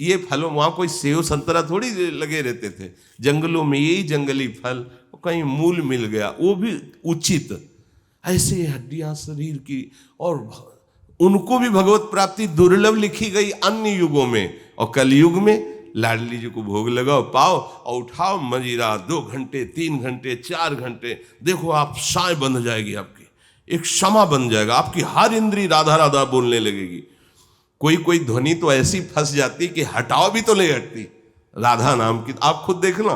Speaker 1: ये फलों, वहां कोई सेव संतरा थोड़ी लगे रहते थे, जंगलों में यही जंगली फल, कहीं मूल मिल गया वो भी उचित। ऐसे हड्डियां शरीर की, और उनको भी भगवत प्राप्ति दुर्लभ लिखी गई अन्य युगों में, और कलयुग में लाडली जी को भोग लगाओ, पाओ और उठाओ मजीरा, 2 घंटे 3 घंटे 4 घंटे, देखो आप साय बंध जाएगी, आपकी एक क्षमा बन जाएगा, आपकी हर इंद्री राधा राधा बोलने लगेगी। कोई ध्वनि तो ऐसी फंस जाती कि हटाओ भी तो नहीं हटती, राधा नाम की आप खुद देखना,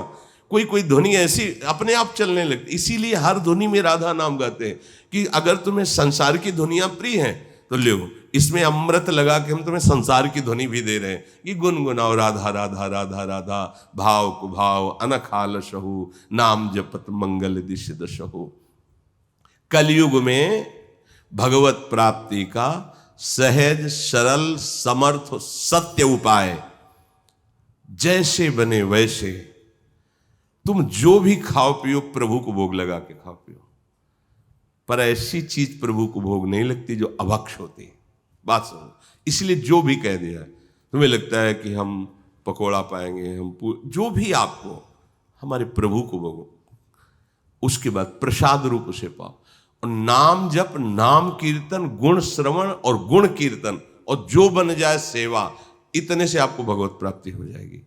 Speaker 1: कोई ध्वनि ऐसी अपने आप चलने लगती। इसीलिए हर ध्वनि में राधा नाम गाते हैं कि अगर तुम्हें संसार की ध्वनियां प्रिय हैं तो लो, इसमें अमृत लगा के हम तुम्हें संसार की ध्वनि भी दे रहे हैं कि गुनगुनाओ राधा राधा राधा राधा, भाव कुभाव अनखाल सहु, नाम जपत मंगल दिश दशहु। कलयुग में भगवत प्राप्ति का सहज सरल समर्थ सत्य उपाय, जैसे बने वैसे तुम जो भी खाओ पियो प्रभु को भोग लगा के खाओ पियो, पर ऐसी चीज प्रभु को भोग नहीं लगती जो अभक्ष होती है। बात सुनो, इसलिए जो भी कह दिया है, तुम्हें लगता है कि हम पकोड़ा पाएंगे, हम जो भी आपको हमारे प्रभु को भोगो, उसके बाद प्रसाद रूप उसे पाओ, और नाम जप, नाम कीर्तन, गुण श्रवण और गुण कीर्तन, और जो बन जाए सेवा, इतने से आपको भगवत प्राप्ति हो जाएगी।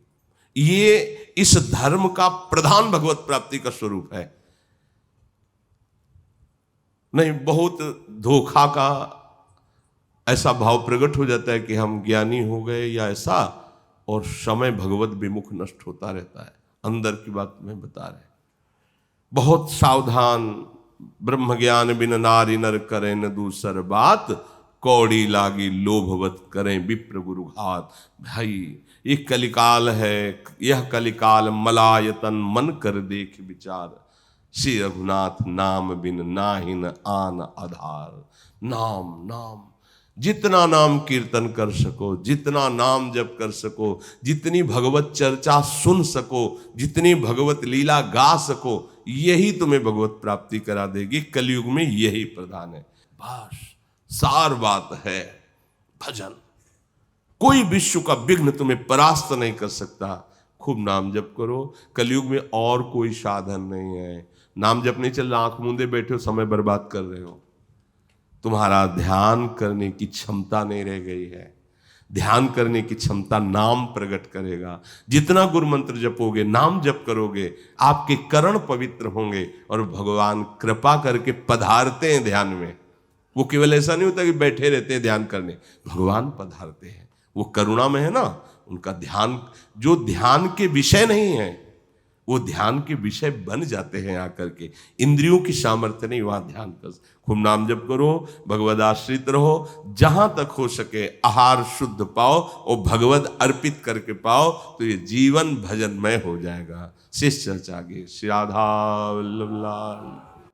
Speaker 1: ये इस धर्म का प्रधान भगवत प्राप्ति का स्वरूप है। नहीं, बहुत धोखा का ऐसा भाव प्रकट हो जाता है कि हम ज्ञानी हो गए या ऐसा, और समय भगवत विमुख नष्ट होता रहता है। अंदर की बात में बता रहे, बहुत सावधान, ब्रह्म ज्ञान बिन नारी नर करें न दूसर बात, कौड़ी लागी लोभवत करें विप्र गुरु घात। भाई ये कलिकाल है, यह कलिकाल मलायतन, मन कर देख विचार, श्री रघुनाथ नाम बिन नाहिन आन आधार। नाम नाम, जितना नाम कीर्तन कर सको, जितना नाम जप कर सको, जितनी भगवत चर्चा सुन सको, जितनी भगवत लीला गा सको, यही तुम्हें भगवत प्राप्ति करा देगी। कलयुग में यही प्रधान है। बस सार बात है भजन। कोई विश्व का विघ्न तुम्हें परास्त नहीं कर सकता। खूब नाम जप करो। कलयुग में और कोई साधन नहीं है। नाम जप नहीं चल रहा, आंख मूंदे बैठे हो, समय बर्बाद कर रहे हो। तुम्हारा ध्यान करने की क्षमता नहीं रह गई है। ध्यान करने की क्षमता नाम प्रकट करेगा। जितना गुरु मंत्र जपोगे, नाम जप करोगे, आपके करण पवित्र होंगे और भगवान कृपा करके पधारते हैं ध्यान में। वो केवल ऐसा नहीं होता कि बैठे रहते हैं ध्यान करने, भगवान पधारते हैं। वो करुणा में है ना, उनका ध्यान, जो ध्यान के विषय नहीं है वो ध्यान के विषय बन जाते हैं आकर के। इंद्रियों की सामर्थ्य नहीं, वहां ध्यान कर। खूब नाम जप करो, भगवद आश्रित रहो, जहां तक हो सके आहार शुद्ध पाओ और भगवद अर्पित करके पाओ, तो ये जीवन भजनमय हो जाएगा। शेष चर्चा आगे। श्री राधा वल्लभ लाल।